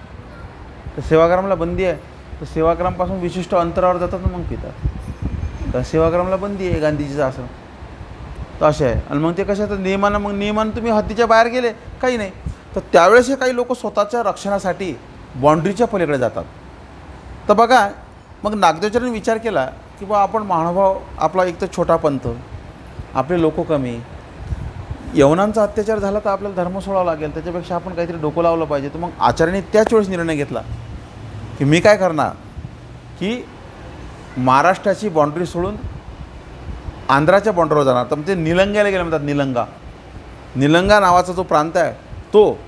तर सेवाग्रामला बंदी आहे. तर सेवाग्रामपासून विशिष्ट अंतरावर जातात ना मग पितात. तर सेवाग्रामला बंदी आहे गांधीजीचा आश्रम. तर असे आहे. आणि मग ते कशा तर नियमानं, मग नियमानं तुम्ही हद्दीच्या बाहेर गेले काही नाही. तर त्यावेळेस हे काही लोक स्वतःच्या रक्षणासाठी बाँड्रीच्या पलीकडे जातात. तर बघा, मग नागदेवचार्यांनी विचार केला की बा आपण महानुभाव, आपला एक तर छोटा पंथ, आपले लोक कमी, यवनांचा अत्याचार झाला तर आपल्याला धर्म सोडावा लागेल, त्याच्यापेक्षा आपण काहीतरी डोकं लावलं पाहिजे. तर मग आचार्यांनी त्याच वेळेस निर्णय घेतला की मी काय करणार की महाराष्ट्राची बाँड्री सोडून आंध्राच्या बाँड्रीवर जाणार. तर ते निलंग्याला गेले म्हणतात. निलंगा नावाचा जो प्रांत आहे तो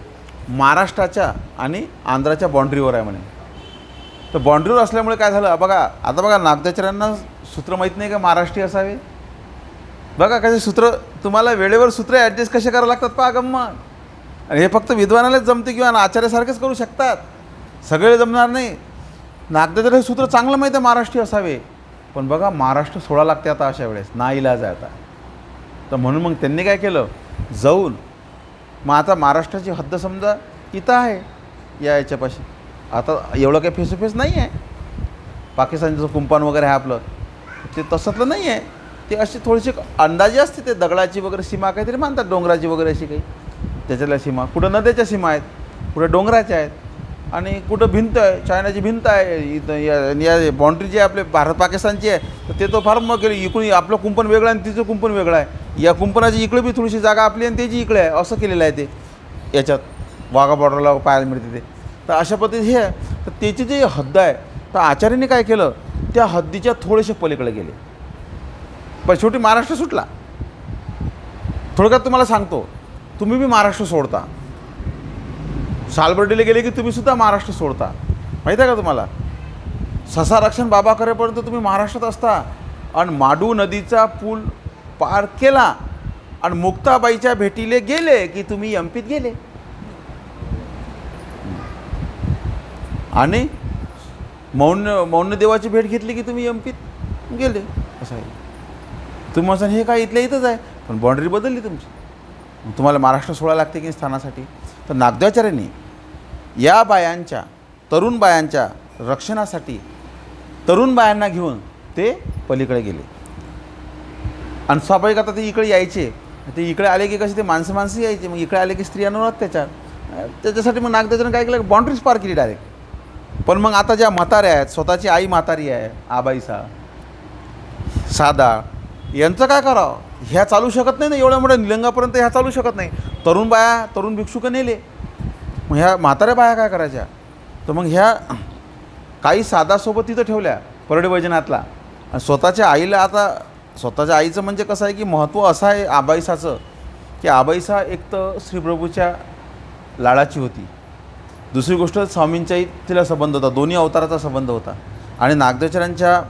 महाराष्ट्राच्या आणि आंध्राच्या बाँड्रीवर आहे म्हणे. तर बाँड्रीवर असल्यामुळे काय झालं बघा, आता बघा नागदेवचार्यांना सूत्र माहीत नाही का महाराष्ट्रीय असावे. बघा कसे सूत्र, तुम्हाला वेळेवर सूत्र ॲडजस्ट कसे करावं लागतात पहा गंमत. आणि हे फक्त विद्वानालाच जमते किंवा आचार्यासारखेच करू शकतात, सगळे जमणार नाही. नागदेवचार्य हे सूत्र चांगलं माहीत आहे महाराष्ट्रीय असावे, पण बघा महाराष्ट्र सोडा लागते आता अशा वेळेस, नाईलाज आहे आता. तर म्हणून मग त्यांनी काय केलं, जाऊन मग आता महाराष्ट्राची हद्द समजा इथं आहे याच्यापाशी. आता एवढं काही फेस टू फेस नाही आहे. पाकिस्तानचं कुंपण वगैरे आहे आपलं, ते तसंतलं नाही आहे. ते अशी थोडीशी अंदाजे असते, ते दगडाची वगैरे सीमा काहीतरी मानतात, डोंगराची वगैरे अशी काही त्याच्यातल्या सीमा. कुठं नद्याच्या सीमा आहेत, कुठं डोंगराच्या आहेत, आणि कुठं भिंत आहे, चायनाची भिंत आहे. इथं या बाँड्री जी आहे आपले भारत पाकिस्तानची आहे, तर ते तो फार मग केलं. इकडून आपलं कुंपण वेगळं आहे आणि तिचं कुंपण वेगळं आहे. या कुंपणाची इकडे बी थोडीशी जागा आपली आणि त्याची इकडे आहे, असं केलेलं आहे ते याच्यात वाघा बॉर्डरला पाहायला मिळते ते. तर अशा पद्धती हे आहे. तर त्याची जी हद्द आहे, तर आचार्यांनी काय केलं, त्या हद्दीच्या थोडेसे पलीकडे गेले. पण शेवटी महाराष्ट्र सुटला. थोडक्यात तुम्हाला सांगतो, तुम्ही बी महाराष्ट्र सोडता. सालबर्डीला गेले की तुम्ही सुद्धा महाराष्ट्र सोडता, माहीत आहे का तुम्हाला. ससा रक्षण बाबा करेपर्यंत तुम्ही महाराष्ट्रात असता. आणि माडू नदीचा पूल पार केला आणि मुक्ताबाईच्या भेटीले गेले की तुम्ही एमपीत गेले. आणि मौन देवाची भेट घेतली की तुम्ही एमपीत गेले. असं आहे. तुम्ही म्हणता हे काय इथल्या इथंच आहे, पण बाँड्री बदलली तुमची, तुम्हाला महाराष्ट्र सोडायला लागते की स्थानासाठी. तर नागदेवाचार्यांनी या बायांच्या, तरुण बायांच्या रक्षणासाठी तरुण बायांना घेऊन ते पलीकडे गेले. आणि स्वाभाविक आता ते इकडे यायचे, ते इकडे आले की कसे ते माणसं यायचे, मग इकडे आले की स्त्रियांवर अत्याचार. त्याच्यासाठी मग नागदेवचार्यांनी काय केलं, बाँड्रीज पार केली डायरेक्ट. पण मग आता ज्या म्हाताऱ्या आहेत, स्वतःची आई म्हातारी आहे, आबाईसा साधा, यांचं काय करावं. ह्या चालू शकत नाही ना, एवढ्या मोठ्या निलंगापर्यंत ह्या चालू शकत नाही. तरुण बाया, तरुण भिक्षुक नेले, मग ह्या म्हाताऱ्या बाया काय करायच्या. तर मग ह्या काही साधासोबत तिथं ठेवल्या परडे वैजनाथला. आणि स्वतःच्या आईला, आता स्वतःच्या आईचं म्हणजे कसं आहे की महत्त्व असं आहे आबाईसाचं, की आबाईसा एक तर श्रीप्रभूच्या लाडाची होती, दुसरी गोष्ट स्वामींच्याही तिला संबंध होता, दोन्ही अवताराचा संबंध होता. आणि नागदेवचार्यांच्या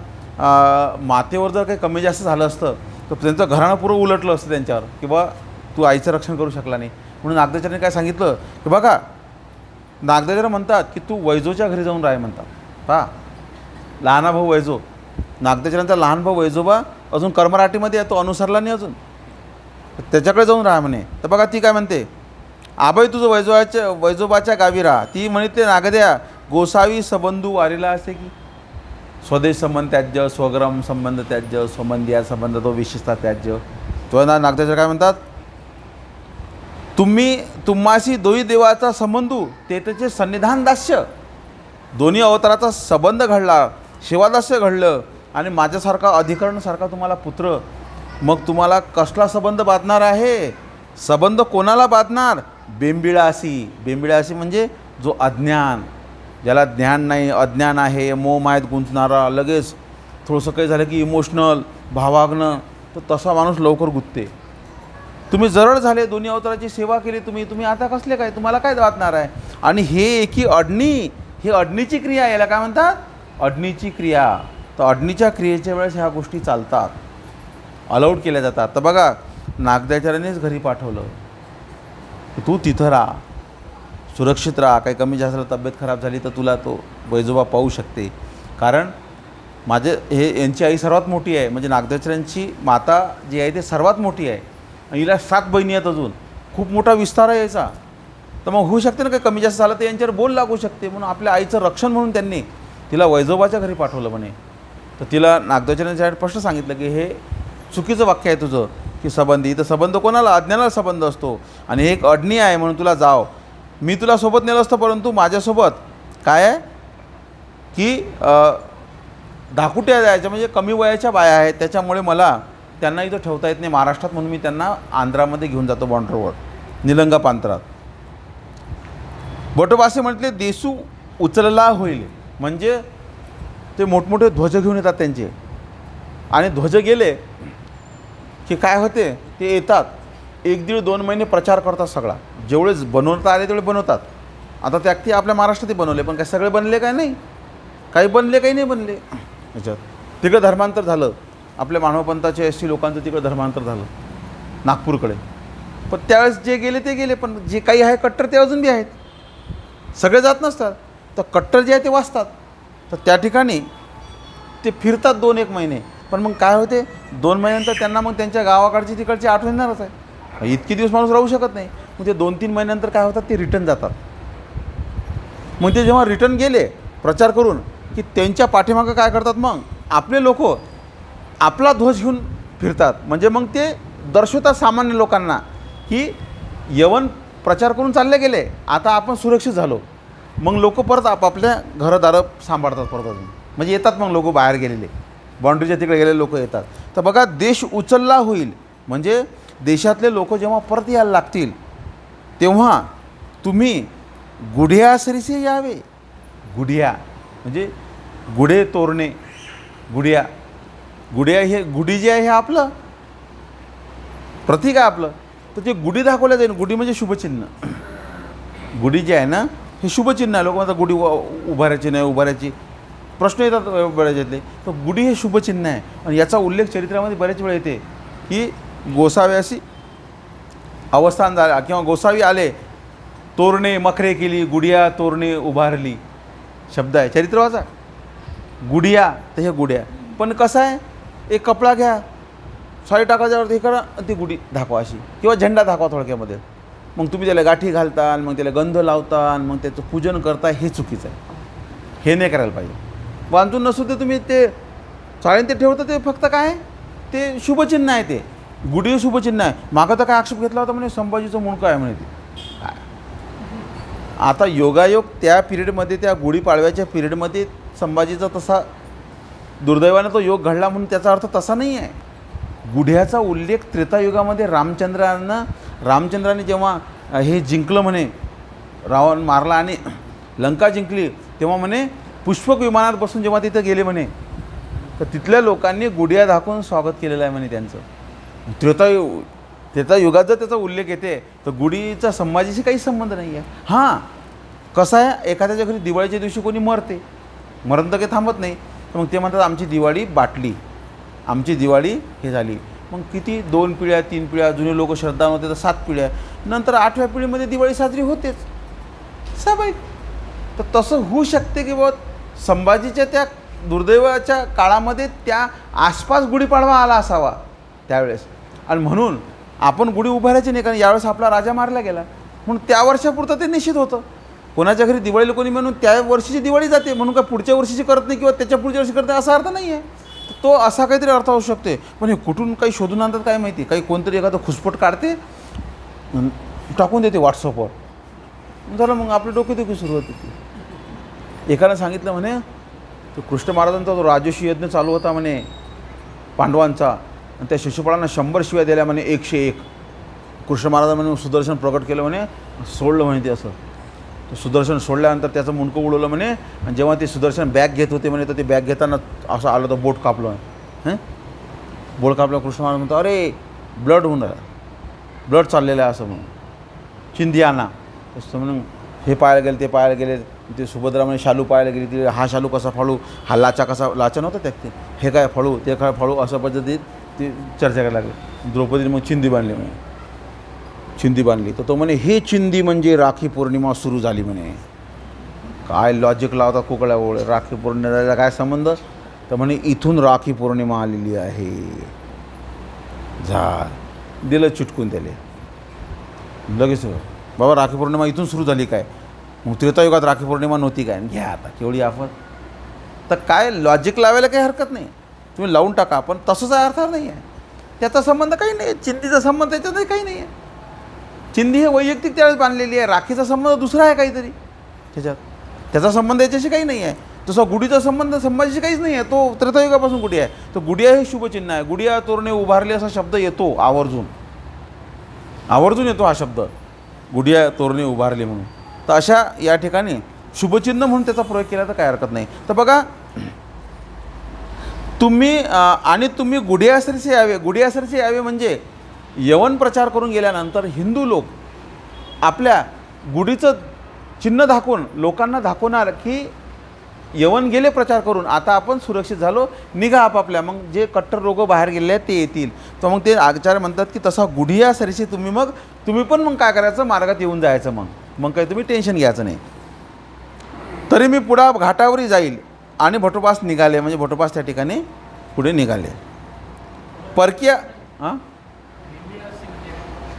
मातेवर जर काही कमी जास्त झालं असतं तर त्यांचं घराणं पुरं उलटलं असतं त्यांच्यावर, की बा तू आईचं रक्षण करू शकला नाही. म्हणून नागदेवचार्यांनी काय सांगितलं की बघा, नागदेवचार्य म्हणतात की तू वैजोच्या घरी जाऊन राह म्हणतात. पहा, लहाना भाऊ वैजो, नागदेवचार्यांचा लहान भाऊ वैजोबा अजून कर्मराटीमध्ये आहे, तो अनुसरला नाही अजून, त्याच्याकडे जाऊन राहा म्हणे. तर बघा ती काय म्हणते, आबाई तुझं वैजोबाच्या गावी राहा. ती म्हणते नागद्या गोसावी सबंधू वारीला असे की स्वदेश संबंध त्याज्य, स्वग्राम संबंध त्याज्य, स्वमंदिया संबंध तो विशेषता त्याज्य. तो नागदेवचार्य काय म्हणतात, तुम्हाशी दोही देवाचा संबंधू ते त्याचे सन्निधान दास्य, दोन्ही अवताराचा संबंध घडला, सेवादास्य घडलं, आणि माझ्यासारखा अधिकरणसारखा तुम्हाला पुत्र, मग तुम्हाला कसला संबंध बांधणार आहे. संबंध कोणाला बांधणार, बेंबिळाशी म्हणजे जो अज्ञान, ज्याला ज्ञान नाही, अज्ञान आहे, मोह मायेत गुंतणारा, लगेच थोडंसं काही झालं की इमोशनल भावाग्न, तर तसा माणूस लवकर गुंतते. तुम्ही जरळ झाले, दोन्ही अवताराची सेवा केली तुम्ही आता कसले काय, तुम्हाला काय वाटणार आहे. आणि हे एकी अडणी, ही अडणीची क्रिया, याला काय म्हणतात, अडणीची क्रिया. तर अडणीच्या क्रियेच्या वेळेस ह्या गोष्टी चालतात, अलाउड केल्या जातात. तर बघा, नागदेवचार्यांनीच घरी पाठवलं की तू तिथं राहा, सुरक्षित राहा, काही कमी जास्त तब्येत खराब झाली तर तुला तो वैजोबा पाहू शकते. कारण माझे हे यांची आई सर्वात मोठी आहे, म्हणजे नागदेवचऱ्यांची माता जी आहे ती सर्वात मोठी आहे आणि हिला 7 बहिणी आहेत, अजून खूप मोठा विस्तार आहे याचा. तर मग होऊ शकते ना काही कमी जास्त झालं तर यांच्यावर बोल लागू शकते. म्हणून आपल्या आईचं रक्षण म्हणून त्यांनी तिला वैजोबाच्या घरी पाठवलं म्हणे. तर तिला नागदेवचऱ्यांच्या स्पष्ट सांगितलं की हे चुकीचं वाक्य आहे तुझं, की संबंधी. तर संबंध कोणाला? अज्ञानाला संबंध असतो आणि हे एक अडणी आहे म्हणून तुला जाव. मी तुला सोबत नेलं असतं, परंतु माझ्यासोबत काय आहे की धाकुट्या द्यायच्या, म्हणजे कमी वयाच्या बाया आहेत, त्याच्यामुळे मला त्यांना इथं ठेवता येत नाही महाराष्ट्रात, म्हणून मी त्यांना आंध्रामध्ये घेऊन जातो बॉर्डरवर, निलंगा प्रांतात. बटोबासे म्हटले देसू उचलला होईल, म्हणजे ते मोठमोठे ध्वज घेऊन येतात त्यांचे, आणि ध्वज गेले की काय होते, ते येतात 1-1.5-2 महिने प्रचार करतात सगळा. जेवढे बनवता आले तेवढे बनवतात. आता ते अगदी आपल्या महाराष्ट्रातही बनवले, पण काय सगळे बनले काय नाही, काही बनले काही नाही बनले. याच्यात तिकडं धर्मांतर झालं, आपल्या मानवपंथाच्या एस टी लोकांचं तिकडं धर्मांतर झालं नागपूरकडे. पण त्यावेळेस जे गेले ते गेले, पण जे काही आहे कट्टर ते अजून बी आहेत. सगळे जात नसतात, तर कट्टर जे आहे ते वाचतात. तर त्या ठिकाणी ते फिरतात 2-1 महिने, पण मग काय होते 2 महिन्यानंतर त्यांना मग त्यांच्या गावाकडची तिकडची आठवण येणारच आहे. इतके दिवस माणूस राहू शकत नाही. मग ते 2-3 महिन्यानंतर काय होतात, ते रिटर्न जातात. मग ते जेव्हा रिटर्न गेले प्रचार करून की त्यांच्या पाठीमागं काय करतात, मग आपले लोक आपला ध्वज घेऊन फिरतात. म्हणजे मग ते दर्शवतात सामान्य लोकांना की यवन प्रचार करून चालले गेले, आता आपण सुरक्षित झालो. मग लोक परत आपापल्या घरदारं सांभाळतात परत अजून, म्हणजे येतात मग लोक बाहेर गेलेले, बाउंड्रीच्या तिकडे गेलेले लोक येतात. तर बघा, देश उचलला होईल म्हणजे देशातले लोक जेव्हा परत यायला लागतील तेव्हा तुम्ही गुढ्यासरीसे यावे. गुढ्या म्हणजे गुढे तोरणे, गुढ्या. गुढ्या हे गुढी जे आहे हे आपलं प्रतीक आहे आपलं. तर ते गुढी दाखवल्या जाईल. गुढी म्हणजे शुभचिन्ह. गुढी जे आहे ना हे शुभचिन्ह आहे. लोक म्हणतात गुढी उभारायची नाही, उभारायची प्रश्न येतात बऱ्याच्यातले. तर गुढी हे शुभचिन्ह आहे आणि याचा उल्लेख चरित्रामध्ये बऱ्याच वेळा येते की गोसाव्याशी अवस्थान झाला किंवा गोसावी आले, तोरणे मखरे केली, गुढिया तोरणे उभारली, शब्द आहे चरित्र वाचा. गुढिया तर हे गुढ्या. पण कसं आहे, एक कपडा घ्या, साडी टाकायच्यावरती हे करा, ती गुढी दाखवा अशी, किंवा झेंडा दाखवा थोडक्यामध्ये. मग तुम्ही त्याला गाठी घालता, मग त्याला गंध लावता, मग त्याचं पूजन करता, हे चुकीचं आहे. हे नाही करायला पाहिजे. बांधून नसू ते तुम्ही ते चाळीन ते ठेवतं, ते फक्त काय ते शुभचिन्ह आहे. ते गुढी शुभचिन्ह आहे. मागं तर काय आक्षेप घेतला होता म्हणे संभाजीचं मुंडकं आहे म्हणे ते. आता योगायोग त्या पिरियडमध्ये, त्या गुढीपाडव्याच्या पिरियडमध्ये संभाजीचा तसा दुर्दैवानं तो योग घडला म्हणून त्याचा अर्थ तसा नाही आहे. गुढ्याचा उल्लेख त्रेतायुगामध्ये रामचंद्राने जेव्हा हे जिंकलं म्हणे, रावण मारला आणि लंका जिंकली, तेव्हा म्हणे पुष्पक विमानात बसून जेव्हा तिथं गेले म्हणे, तर तिथल्या लोकांनी गुढिया दाखवून स्वागत केलेलं आहे म्हणे त्यांचं. त्रेतायुगात जर त्याचा उल्लेख येते तर गुढीचा संभाजीशी काही संबंध नाही आहे. हां, कसं आहे, एखाद्याच्या घरी दिवाळीच्या दिवशी कोणी मरते, मरण तर काही थांबत नाही. तर मग ते म्हणतात आमची दिवाळी बाटली, आमची दिवाळी हे झाली. मग किती 2 पिढ्या 3 पिढ्या, जुने लोक श्रद्धावान होते तर 7 पिढ्या, नंतर 8व्या पिढीमध्ये दिवाळी साजरी होतेच स्वाभाविक. तर तसं होऊ शकते की बुवा संभाजीच्या त्या दुर्दैवाच्या काळामध्ये त्या आसपास गुढीपाडवा आला असावा त्यावेळेस, आणि म्हणून आपण गुढी उभारायची नाही, कारण यावेळेस आपला राजा मारला गेला म्हणून त्या वर्षापुरतं ते निश्चित होतं. कोणाच्या घरी दिवाळीला कोणी म्हणून त्या वर्षीची दिवाळी जाते म्हणून काय पुढच्या वर्षीची करत नाही किंवा त्याच्या पुढच्या वर्षी करते असा अर्थ नाही आहे. तो असा काहीतरी अर्थ असू शकते. पण हे कुठून काही शोधून आणतात काय माहिती. काही कोणतरी एखादं खुसपट काढते, टाकून देते व्हॉट्सअपवर, झालं मग आपली डोकेदुखी सुरू होती. एकानं सांगितलं म्हणे तो कृष्ण महाराजांचा जो राजर्षी यज्ञ चालू होता म्हणे पांडवांचा, आणि त्या शिशुपाळांना 100 शिव्या दिल्या म्हणे 101. कृष्ण महाराजांनी म्हणे सुदर्शन प्रकट केलं म्हणे, सोडलं म्हणे ते असं. तो सुदर्शन सोडल्यानंतर त्याचं मुंडकं उडवलं म्हणे, आणि जेव्हा ते सुदर्शन बॅग घेत होते म्हणे तर ते बॅग घेताना असं आलं तर बोट कापलं. बोट कापलं. कृष्ण महाराज म्हणतो अरे ब्लड होऊन राहिलं, ब्लड चाललेलं आहे असं म्हणून, चिंधी आणा. तसं म्हणून हे पाहायला गेले, ते पाहायला गेले. ते सुभद्रा म्हणे शालू पाहायला गेली, तिथे हा शालू कसा फाळू, हा लाचा कसा, लाचा नव्हता त्यात, ते हे काय फाळू, ते काय फाळू, अशा पद्धतीत ते चर्चा करायला लागली. द्रौपदीने मग चिंधी बांधली म्हणे, चिंधी बांधली. तर तो म्हणे हे चिंधी म्हणजे राखी पौर्णिमा सुरू झाली म्हणे. काय लॉजिक लावतात कुकळ्या ओळ, राखी पौर्णिमेला काय संबंध. तर म्हणे इथून राखी पौर्णिमा आलेली आहे. दिलं चिटकून त्याले लगेच. बाबा राखी पौर्णिमा इथून सुरू झाली काय? मग त्रेतायुगात राखी पौर्णिमा नव्हती काय? घ्या आता केवढी आफत. तर काय लॉजिक लावायला काही हरकत नाही, तुम्ही लावून टाका, पण तसंच अर्थ नाही आहे. त्याचा संबंध काही नाही, चिंधीचा संबंध त्याच्यातही काही नाही आहे. चिंधी हे वैयक्तिक त्यावेळेस बांधलेली आहे. राखीचा संबंध दुसरा आहे काहीतरी त्याच्यात, त्याचा संबंध याच्याशी काही नाही आहे. तसा गुढीचा संबंध संभाजीशी काहीच नाही आहे, तो त्रेतायुगापासून गुढी आहे. तर गुढिया हे शुभचिन्ह आहे. गुढिया तोरणे उभारले असा शब्द येतो आवर्जून येतो हा शब्द, गुढिया तोरणे उभारले म्हणून. तर अशा या ठिकाणी शुभचिन्ह म्हणून त्याचा प्रयोग केला तर काय हरकत नाही. तर बघा, तुम्ही गुढियासरचे यावे म्हणजे यवन प्रचार करून गेल्यानंतर हिंदू लोक आपल्या गुढीचं चिन्ह दाखवून लोकांना दाखवणार की यवन गेले प्रचार करून, आता आपण सुरक्षित झालो, निघा आपापल्या. मग जे कट्टर लोक बाहेर गेले आहेत ते येतील. तर मग ते आचार्य म्हणतात की तसा गुढियासरशी तुम्ही पण मग काय करायचं, मार्गात येऊन जायचं. मग काही तुम्ही टेन्शन घ्यायचं नाही. तरी मी पुढा घाटावरही जाईल आणि भटोबास निघाले, म्हणजे भटोबास त्या ठिकाणी पुढे निघाले. परकीय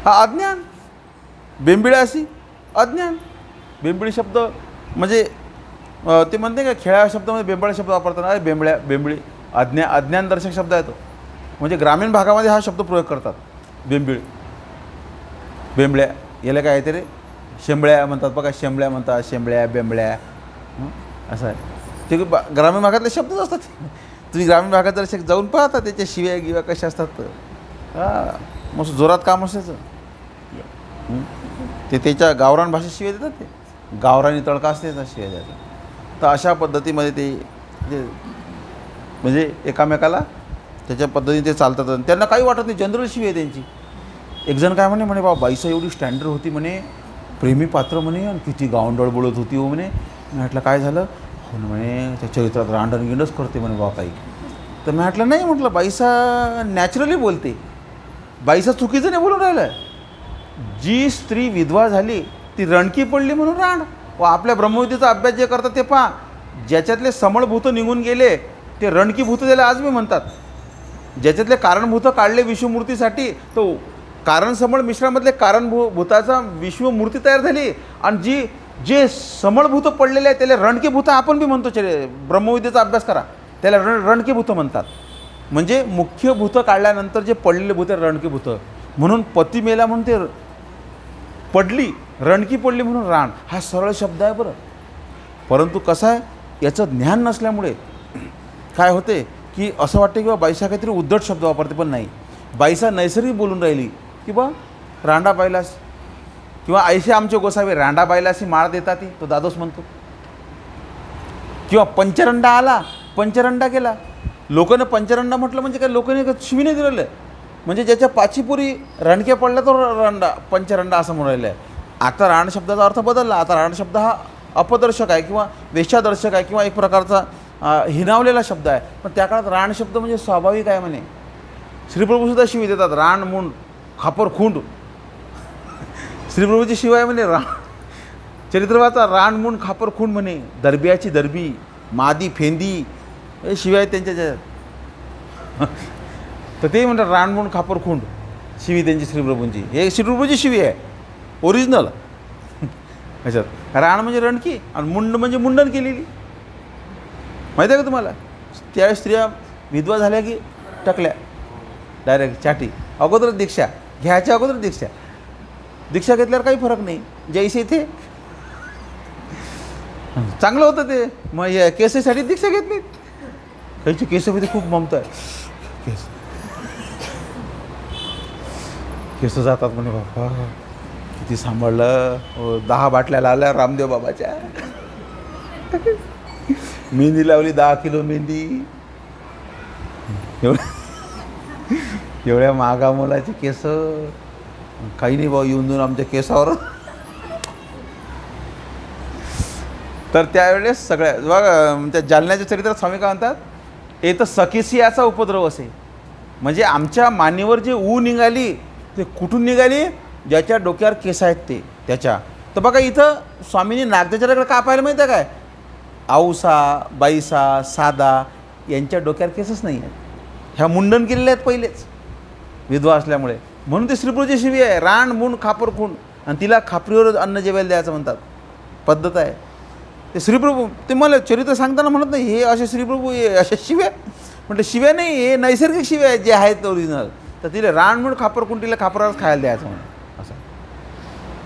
अज्ञान, बेंबिळासी अज्ञान. बेंबिळी शब्द म्हणजे ते म्हणते का खेळ्या शब्दामध्ये बेंबळा शब्द वापरताना, अरे बेंबिळी अज्ञानदर्शक शब्द आहे तो. म्हणजे ग्रामीण भागामध्ये हा शब्द प्रयोग करतात. बेंबळ्या याला काय आहे रे, शेंबळ्या म्हणतात बघा, शेंबळ्या म्हणतात, शेंबळ्या बेंबळ्या असं आहे ते. ग्रामीण भागातले शब्दच असतात. तुम्ही ग्रामीण भागात जर जाऊन पाहता त्याच्या शिव्या गिव्या कशा असतात. मस्त जोरात काम असायचं ते, त्याच्या गावरान भाषेत शिव्या देतात. ते गावरानी तडका असते त्या शिव्या द्यायचा. तर अशा पद्धतीमध्ये ते म्हणजे एकामेकाला त्याच्या पद्धतीने ते चालतात. त्यांना काही वाटत नाही, जनरल शिवी आहे त्यांची. एक जण काय म्हणे बाबा बाईसा एवढी स्टँडर्ड होती म्हणे, प्रेमी पात्र म्हणे, आणि किती गावंडळ बोलत होती हो म्हणे. मी म्हटलं काय झालं? हो म्हणे त्या चरित्रात रांडणगिंडच करते म्हणे बाबा काही. तर मी म्हटलं नाही, म्हटलं बाईसा नॅचरली बोलते, बाईसा चुकीचं नाही बोलून राहिलं. जी स्त्री विधवा झाली ती रणकी पडली म्हणून रांड. व आपल्या ब्रह्मविद्येचा अभ्यास जे करतात ते पहा, ज्याच्यातले समळभूत निघून गेले ते रणकीभूत त्याला आज मी म्हणतात. ज्याच्यातले कारणभूत काढले विश्वमूर्तीसाठी, तो कारण समळ मिश्रामधले कारणभूताचा विश्वमूर्ती तयार झाली. आणि जे समळभूत पडलेले आहे त्याला रणकीभूत आपण बी म्हणतो. ब्रह्मविद्येचा अभ्यास करा, त्याला रणकीभूत म्हणतात. म्हणजे मुख्य भूत काढल्यानंतर जे पडलेले भूत रणकीभूत. म्हणून पती मेला म्हणून ते पडली, रणकी पडली म्हणून राण, हा सरळ शब्द आहे बरं. परंतु कसं आहे, याचं ज्ञान नसल्यामुळे काय होते की असं वाटतं की बा बाईसा काहीतरी उद्धट शब्द वापरते, पण नाही. बाईसा नैसर्गिक बोलून राहिली की बा रांडा बायलास, किंवा ऐसे आमचे गोसावे रांडा बायलासी माळ देतात, तो दादोस म्हणतो. किंवा पंचरंडा आला, पंचरंडा गेला. लोकांना पंचरंडा म्हटलं म्हणजे काय, लोकांनी शिवीने दिलेलं आहे. म्हणजे ज्याच्या पाचीपुरी रणक्या पडल्या तो पंचरंडा असं म्हणून राहिलं आहे. आता राण शब्दाचा अर्थ बदलला. आता राण शब्द हा अपदर्शक आहे किंवा वेश्यादर्शक आहे किंवा एक प्रकारचा हिनावलेला शब्द आहे. पण त्या काळात राण शब्द म्हणजे स्वाभाविक आहे म्हणे. श्रीप्रभूसुद्धा शिवी देतात, राण मुंड खापर खुंड. श्रीप्रभूची शिवाय म्हणे राण चरित्रवाचा राण मुंड खापर खुंड म्हणे. दरबियाची दरबी, मादी फेंदी हे शिवाय त्यांच्या ज्या. तर ते म्हणतात राणमुंड खापर खुंड शिवी त्यांची श्रीप्रभूंची. हे श्रीप्रभूची शिवी आहे ओरिजिनल. ह्याच्यात राण म्हणजे रणकी आणि मुंड म्हणजे मुंडन केलेली. माहिती आहे का तुम्हाला? त्यावेळेस स्त्रिया विधवा झाल्या की टकल्या डायरेक्ट चाटी. अगोदर दीक्षा घ्यायच्या, अगोदर दीक्षा घेतल्यावर काही फरक नाही, जैसे थे चांगलं होतं ते. मग या केसेसाठी दीक्षा घेतली. त्याची केसमध्ये खूप ममता आहे. केस जातात म्हणे बाबा, किती सांभाळलं. 10 बाटल्या लावल्या रामदेव बाबाच्या. मेहंदी लावली 10 किलो मेहंदी. एवढ्या मागा मुलाचे केस. काही नाही भाऊ, येऊन देऊन आमच्या केसावर. तर त्यावेळेस सगळ्या बघा त्या जालन्याच्या चरित्रात स्वामी काय म्हणतात, तर सकेसियाचा उपद्रव असे. म्हणजे आमच्या मानेवर जे निघाली ते कुठून निघाली, ज्याच्या डोक्यावर केस आहेत ते त्याच्या. तर बघा इथं स्वामींनी नागदेवचार्याकडे का पाहिलं माहिती आहे काय, औसा बाईसा सादा यांच्या डोक्यावर केसच नाही आहेत. ह्या मुंडन केलेल्या आहेत पहिलेच विधवा असल्यामुळे. म्हणून ते श्रीप्रभूची शिवी आहे, रान मुंड खापर खूण, आणि तिला खापरीवर अन्न जेवायला द्यायचं म्हणतात, पद्धत आहे. ते श्रीप्रभू ते मला चरित्र सांगताना म्हणत नाही हे असे श्रीप्रभू हे अशा शिव्या, म्हटलं शिव्या नाही, हे नैसर्गिक शिव्या आहेत जे आहेत ओरिजिनल. तर तिला रान मुंड खापर खूण, तिला खापरावरच खायला द्यायचं म्हणे. असं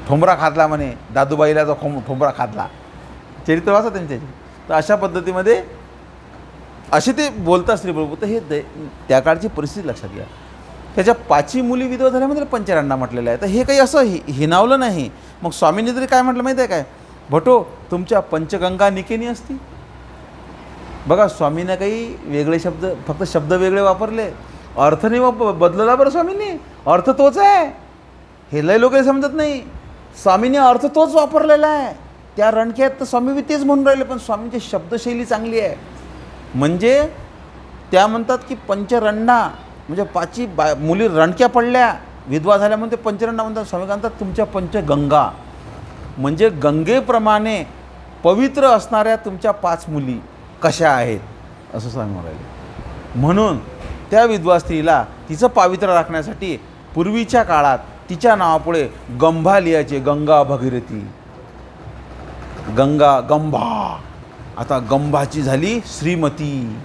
ठोंबरा खातला म्हणे, दादूबाईला जो ठोंबरा खातला, चरित्र वाचा त्यांच्याची. तर अशा पद्धतीमध्ये असे ते बोलतात श्रीप्रभू. तर हे त्या काळची परिस्थिती लक्षात घ्या. त्याच्या 5 मुली विधवा झाल्यामध्ये पंचरंडा म्हटलेलं आहे. तर हे काही असं हिनावलं नाही. मग स्वामींनी तरी काय म्हटलं माहिती आहे काय, भटो तुमच्या पंचगंगा निकेनी असती. बघा स्वामींना काही वेगळे शब्द, फक्त शब्द वेगळे वापरले, अर्थ नाही बदलला बरं स्वामींनी. अर्थ तोच आहे, हे लय लोक समजत नाही. स्वामींनी अर्थ तोच वापरलेला आहे. त्या रणक्यात तर स्वामी बी तेच म्हणून राहिले, पण स्वामींची शब्दशैली चांगली आहे. म्हणजे त्या म्हणतात की पंचरंडा म्हणजे 5 मुली रणक्या पडल्या विधवा झाल्या म्हणून ते पंचरंडा म्हणतात. स्वामी म्हणतात तुमच्या पंचगंगा म्हणजे गंगेप्रमाणे पवित्र असणाऱ्या तुमच्या 5 मुली कशा आहेत असं स्वामी म्हणाले. म्हणून त्या विधवा स्त्रीला तिचं पावित्र्य राखण्यासाठी पूर्वीच्या काळात तिच्या नावापुढे गंभा लिहायचे, गंगा भगीरथी, गंगा गंभा. आता गंभाची झाली श्रीमती.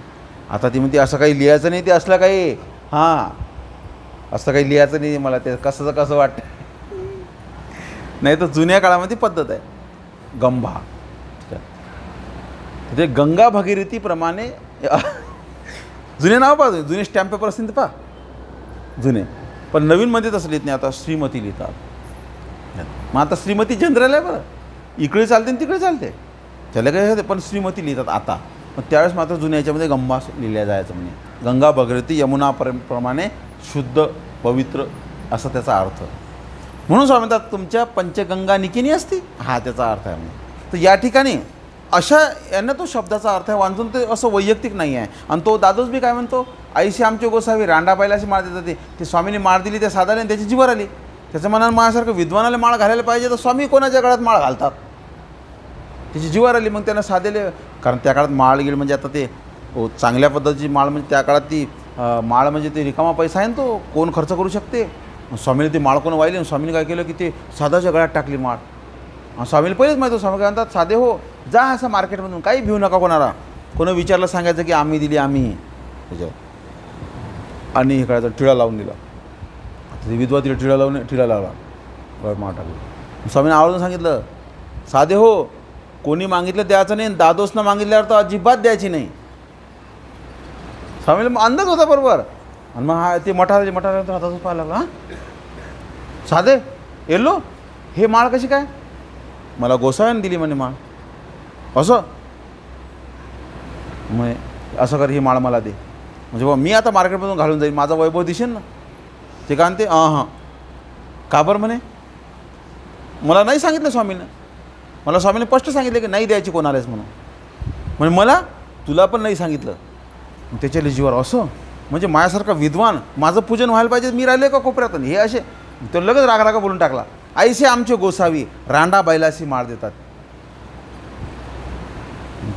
आता ती म्हणते असं काही लिहायचं नाही, ते असलं काही असं काही लिहायचं नाही, मला ते कसं वाटतं. नाही तर जुन्या काळामध्ये पद्धत आहे गंभा. ते गंगा भगीरथीप्रमाणे जुने नाव पहा, जुने स्टॅम्प पेपर असतील तर पहा जुने, पण नवीनमध्ये तसं लिहित नाही. आता श्रीमती लिहितात. मग आता श्रीमती जनरल आहे बरं, इकडे चालते आणि तिकडे चालते, त्याला काय होते, पण श्रीमती लिहितात आता. पण त्यावेळेस मात्र जुन्या याच्यामध्ये गंगा लिहिल्या जायचं म्हणजे गंगा भगीरथी यमुना प्रमाणे शुद्ध पवित्र असा त्याचा अर्थ. म्हणून स्वामी म्हणतात तुमच्या पंचगंगा निकिनी असती, हा त्याचा अर्थ आहे म्हणजे. तर या ठिकाणी अशा यांना तो शब्दाचा अर्थ आहे वांचून, ते असं वैयक्तिक नाही आहे. आणि तो दादोस बी काय म्हणतो, आईशी आमची गोसावी रांडाबाईला अशी माळ देतात. ते स्वामीने माळ दिली, त्या साधारण त्याची जीवर आली. त्याच्या मनात माझ्यासारखं विद्वानाला माळ घालायला पाहिजे, तर स्वामी कोणाच्या गळ्यात माळ घालतात, त्याची जीवर आली. मग त्यांना साधेले, कारण त्या काळात माळ गेली म्हणजे आता ते चांगल्या पद्धतीची माळ म्हणजे त्या काळात ती माळ म्हणजे ते रिकामा पैसा आहे ना, तो कोण खर्च करू शकते. स्वामीने ती माळ कोण वाहिली आणि स्वामीने काय केलं की ते साधाच्या गळ्यात टाकली माळ. स्वामीला पहिलेच माहिती होतं. स्वामी काय म्हणतात, साधे हो जा असं मार्केटमधून, काही भिऊ नका कोणाला. कोणी विचारलं सांगायचं की आम्ही दिली आम्ही त्याच्यावर, आणि हे करायचं टिळा लावून दिला. ती विधवा तिला टिळा लावला, गळ्यात माळ टाकली. स्वामीने आवर्जून सांगितलं, साधे हो कोणी मागितलं द्यायचं नाही, दादोसनं मागितल्यावर तर अजिबात द्यायची नाही. स्वामीला अंदाज होता बरोबर. आणि मग हा ते मठाला हातातून पाहायला लागला, साधे येलो हे माळ कशी काय, मला गोसाव्याने दिली म्हणे माळ. असं मग असं कर, ही माळ मला दे. म्हणजे बा मी आता मार्केटमधून घालून जाईल, माझा वैभव दिसेल ना. ते का ते का बरं म्हणे, मला नाही सांगितलं स्वामीनं. मला स्वामीने स्पष्ट सांगितलं की नाही द्यायची कोणालाच म्हणून. म्हणजे मला तुला पण नाही सांगितलं. त्याच्या जीवावर असं म्हणजे माझ्यासारखा विद्वान, माझं पूजन व्हायला पाहिजे, मी राहिले का कोपऱ्यात. हे असे तो लगेच रागा बोलून टाकला, आईसे आमचे गोसावी रांडा बैलाशी माळ देतात.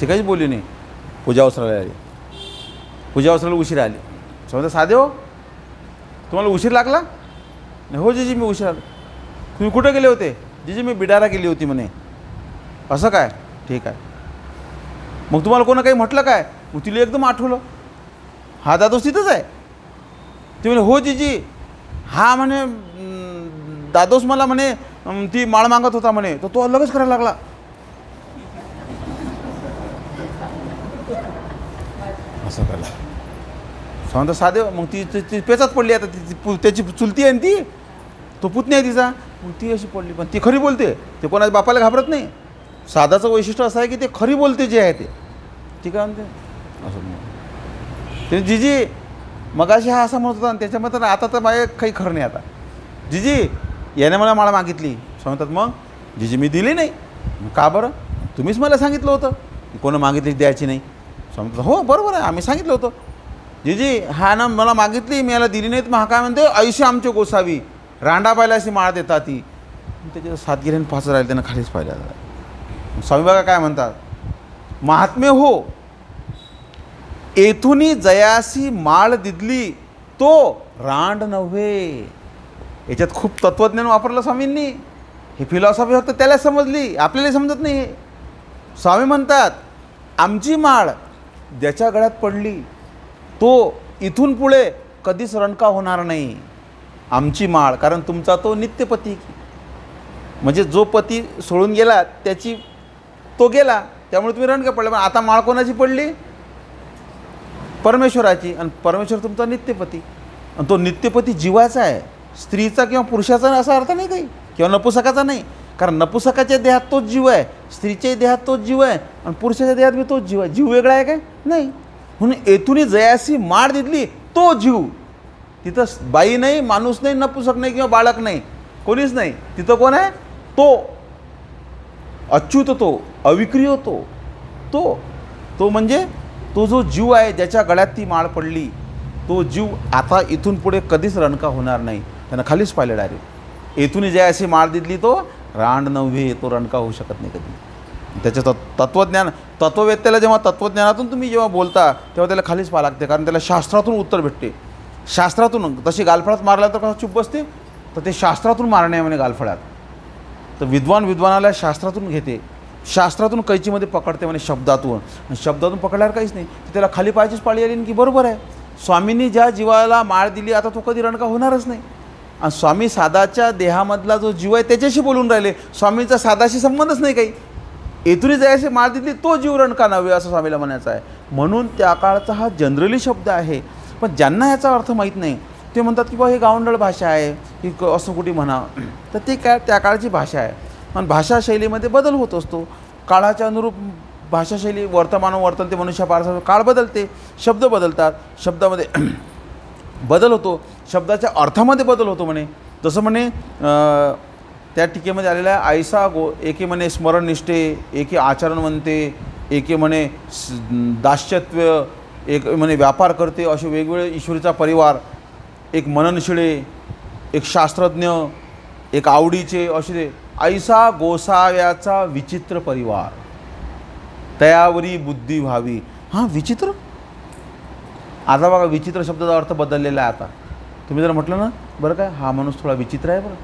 ते काहीच बोलली नाही. पूजा अवसराला आली, पूजा अवसराला उशीर आली. समजा साधे हो तुम्हाला उशीर लागला, हो जीजी मी उशीर आलो. तुम्ही कुठे गेले होते, जीजी मी बिडारा गेली होती म्हणे. असं काय, ठीक आहे. मग तुम्हाला कोणा काही म्हटलं काय, मग तिला एकदम आठवलं, हा दादोस तिथंच आहे. ते म्हणे हो जीजी, हा म्हणे दादोस मला म्हणे ती माळ मागत होता म्हणे. तर तो अलगच करायला लागला. असं करायला सांगता साधे. मग ती पेचात पडली. आता त्याची चुलती आहे ना ती, तो पुतणी आहे तिचा. मग ती अशी पडली, पण ती खरी बोलते. ते कोणाच्या बापाला घाबरत नाही. साधाचं वैशिष्ट्य असं आहे की ते खरी बोलते जे आहे ते काय म्हणते असं. ते जीजी मगाशी हा असा म्हणत होता, आणि त्याच्यामध्ये आता तर माझ्या काही खरं नाही. आता जीजी याने मला माळ मागितली. सांगतात मग जीजी मी दिली नाही. का बरं, तुम्हीच मला सांगितलं होतं की कोणं मागितली द्यायची नाही. सांगतात हो बरोबर आहे, आम्ही सांगितलं होतं. जीजी हा ना मला मागितली, मी याला दिली नाहीत. मग हा काय म्हणते, आयुष्य आमचे गोसावी रांडाबाईला अशी माळ देतात. ती त्याच्या सातगिरीने 5 राहिले, त्यांना खालीच पाहिलं. स्वामी बघा काय म्हणतात, महात्म्य हो येथुनी जयासी माळ दिदली तो रांड नव्हे. याच्यात खूप तत्त्वज्ञान वापरलं स्वामींनी. ही फिलॉसॉफी फक्त त्याला समजली, आपल्याला समजत नाही. हे स्वामी म्हणतात आमची माळ ज्याच्या गळ्यात पडली तो इथून पुढे कधीच रणका होणार नाही. आमची माळ, कारण तुमचा तो नित्यपती, म्हणजे जो पती सोडून गेला त्याची तो गेला, त्यामुळे तुम्ही रणका पडला. पण आता माळ कोणाची पडली? परमेश्वराची. आणि परमेश्वर तुमचा नित्यपती, आणि तो नित्यपती जीवाचा आहे, स्त्रीचा किंवा पुरुषाचा असा अर्थ नाही काही, किंवा नपुसकाचा नाही. कारण नपुसकाच्या देहात तोच जीव आहे, स्त्रीच्याही देहात तोच जीव आहे, आणि पुरुषाच्या देहात बी तोच जीव आहे. जीव वेगळा आहे काय? नाही. म्हणून येथुनी जयासी माळ दिदली तो जीव. तिथं बाई नाही, माणूस नाही, नपुसक नाही किंवा बाळक नाही, कोणीच नाही. तिथं कोण आहे? तो अच्युत, तो अविक्रिय, तो म्हणजे तो जो जीव आहे ज्याच्या गळ्यात ती माळ पडली, तो जीव आता इथून पुढे कधीच रणका होणार नाही. त्यानं खालीच पाहिलं डायरेक्ट. येथून जे अशी माळ दिदली तो रांड नव्हे, तो रणका होऊ शकत नाही कधी. त्याचं तत्त्वज्ञान, तत्त्ववेत्याला जेव्हा तत्त्वज्ञानातून तुम्ही जेव्हा बोलता तेव्हा त्याला खालीच पाहावं लागते, कारण त्याला शास्त्रातून उत्तर भेटते. शास्त्रातून तशी गालफळात मारला तर कसं चुप बसते, तर ते शास्त्रातून मारणे म्हणे गालफळात. तर विद्वानाला शास्त्रातून घेते, शास्त्रातून कैचीमध्ये पकडते म्हणे शब्दातून. आणि शब्दातून पकडल्यावर काहीच नाही, तर त्याला खाली पाहायचीच पाळी आली की बरोबर आहे. स्वामींनी ज्या जीवाला माळ दिली आता तो कधी रणका होणारच नाही. आणि स्वामी साधाच्या देहामधला जो जीव आहे त्याच्याशी बोलून राहिले, स्वामींचा साधाशी संबंधच नाही काही. येथुनी जयासी माळ दिली तो जीव रणका नव्हे असं स्वामीला म्हणायचं आहे. म्हणून त्या काळचा हा जनरली शब्द आहे. पण ज्यांना याचा अर्थ माहीत नाही ते म्हणतात की बा हे गावंढळ भाषा आहे, ही असं कुठे म्हणा, तर ते काय त्या काळची भाषा आहे. पण भाषाशैलीमध्ये बदल होत असतो, काळाच्या अनुरूप भाषाशैली, वर्तमान ते मनुष्य पारसा काळ बदलते, शब्द बदलतात, शब्दामध्ये बदल होतो, शब्दाच्या अर्थामध्ये बदल होतो. म्हणे जसं म्हणे त्या टीकेमध्ये आलेलं आहे, ऐसा एके म्हणे स्मरणनिष्ठे, एके आचरणवंते, एके म्हणे दास्यत्व, एक म्हणे व्यापार करते, असे वेगवेगळे ईश्वरीचा परिवार, एक मननशिळे, एक शास्त्रज्ञ, एक आवडीचे, असे ऐसा गोसाव्याचा विचित्र परिवार, तयावरी बुद्धी व्हावी. हां, विचित्र. आता बघा विचित्र शब्दाचा अर्थ बदललेला आहे. आता तुम्ही जर म्हटलं ना बरं काय हा माणूस थोडा विचित्र आहे बरं,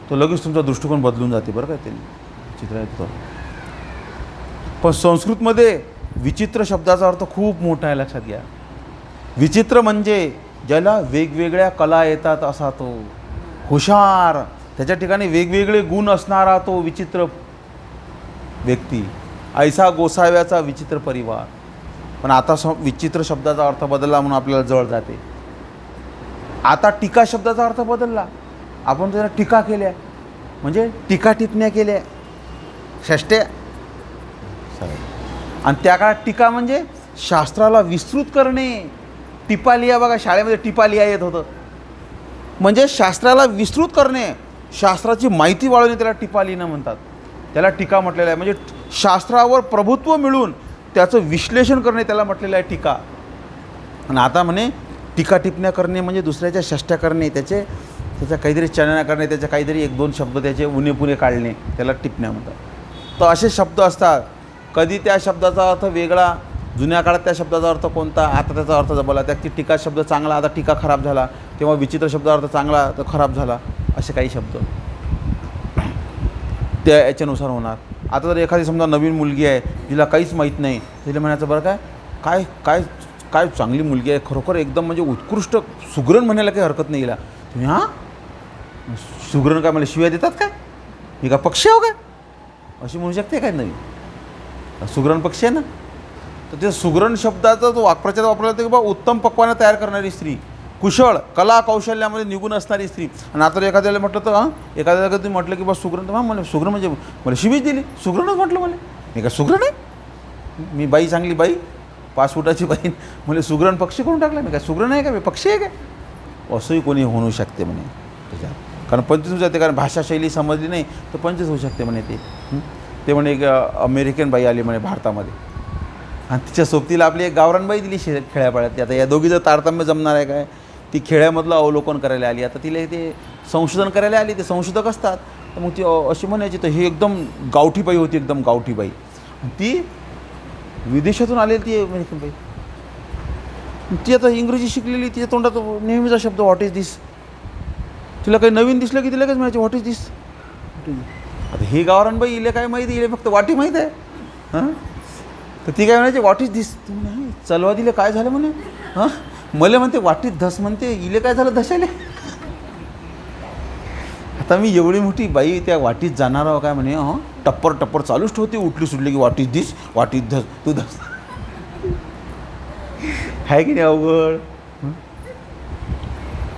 तो लगेच तुमचा दृष्टिकोन बदलून जाते बरं काय, ते विचित्र आहे तो. पण संस्कृतमध्ये विचित्र शब्दाचा अर्थ खूप मोठा आहे, लक्षात घ्या. विचित्र म्हणजे ज्याला वेगवेगळ्या कला येतात असा तो, हुशार, त्याच्या ठिकाणी वेगवेगळे गुण असणारा तो विचित्र व्यक्ती. ऐसा गोसाव्याचा विचित्र परिवार. पण आता विचित्र शब्दाचा अर्थ बदलला म्हणून आपल्याला जवळ जाते. आता टीका शब्दाचा अर्थ बदलला, आपण त्याला टीका केल्या म्हणजे टीका टिप्पण्या केल्या, षष्ट्या. आणि त्या काळात टीका म्हणजे शास्त्राला विस्तृत करणे. टिपा लिहा, बघा शाळेमध्ये टिपा लिहा येत होतं, म्हणजे शास्त्राला विस्तृत करणे, शास्त्राची माहिती वाढवणे, त्याला टिपा लिहिणं म्हणतात. त्याला टीका म्हटलेलं आहे. म्हणजे शास्त्रावर प्रभुत्व मिळून त्याचं विश्लेषण करणे, त्याला म्हटलेलं आहे टीका. आणि आता म्हणे टीका टिप्पण्या करणे म्हणजे दुसऱ्याच्या षष्ट्या करणे, त्याच्या काहीतरी चर्चा करणे, त्याच्या काहीतरी एक दोन शब्द त्याचे उणे पुणे काढणे, त्याला टिप्पण्या म्हणतात. तर असे शब्द असतात. कधी त्या शब्दाचा अर्थ वेगळा, जुन्या काळात त्या शब्दाचा अर्थ कोणता, आता त्याचा अर्थ जबला. त्या टीका शब्द चांगला, आता टीका खराब झाला, तेव्हा विचित्र शब्दाचा अर्थ चांगला तर खराब झाला, असे काही शब्द त्या याच्यानुसार होणार. आता जर एखादी समजा नवीन मुलगी आहे, जिला काहीच माहीत नाही, तिला म्हणायचं बरं काय काय काय चांगली मुलगी आहे, खरोखर एकदम म्हणजे उत्कृष्ट सुगरण म्हणायला काही हरकत नाही. हिला तुम्ही हां सुगरण काय मला शिव्या देतात काय, मी का पक्षी हो काय, अशी म्हणू शकते काय नवीन सुगरण पक्षी आहे ना. तर त्या सुगरण शब्दाचा जो वाक्प्रचार वापरला जातो की बा उत्तम पक्वानं तयार करणारी स्त्री, कुशळ कला कौशल्यामध्ये निघून असणारी स्त्री. आणि आता एखाद्याला म्हटलं तर एखाद्याला तुम्ही म्हटलं की बा सुगरण, तर हां मला सुगरण म्हणजे मला शिवीच दिली, सुगरणच म्हटलं मला, मी का सुगरण आहे, मी बाई चांगली बाई 5 फुटाची बाई, म्हणजे सुगरण पक्षी करून टाकला, मी काय सुगरण आहे का, मी पक्षी आहे काय, असंही कोणी होऊ शकते म्हणे त्याच्यात. कारण पंचवीस होऊ शकते, कारण भाषाशैली समजली नाही तर पंचवीस होऊ शकते म्हणे. ते म्हणे एक अमेरिकन बाई आली म्हणे भारतामध्ये, आणि तिच्या सोबतीला आपली एक गावरानबाई दिली खेड्यापाड्यात. आता या दोघीचं तारतम्य जमणार आहे काय. ती खेड्यामधलं अवलोकन करायला आली, आता तिला ते संशोधन करायला आली, ते संशोधक असतात. तर मग ती अशी म्हणायची, तर ही एकदम गावठी बाई होती, एकदम गावठी बाई. ती विदेशातून आलेली ती अमेरिकन बाई. ती आता इंग्रजी शिकलेली, तिच्या तोंडात नेहमीचा शब्द व्हॉट इज दिस. तिला काही नवीन दिसलं की तिला लगेच म्हणायचे व्हॉट इज दिस. आता ही गावरान बाई इले काय माहिती, इले फक्त वाटी माहीत आहे. हां, तर ती काय म्हणायची व्हॉट इज दिस. चलवा दिले काय झालं म्हणे. हां, मला म्हणते वाटीत धस म्हणते, इले काय झालं धशाले. आता मी एवढी मोठी बाई त्या वाटीत जाणार आहो काय म्हणे. हां, टप्पर टप्पर चालूच ठेवते, उठली सुटली की वाटीत दिस, वाटीत धस, तू धस. आहे की नाही अवघड.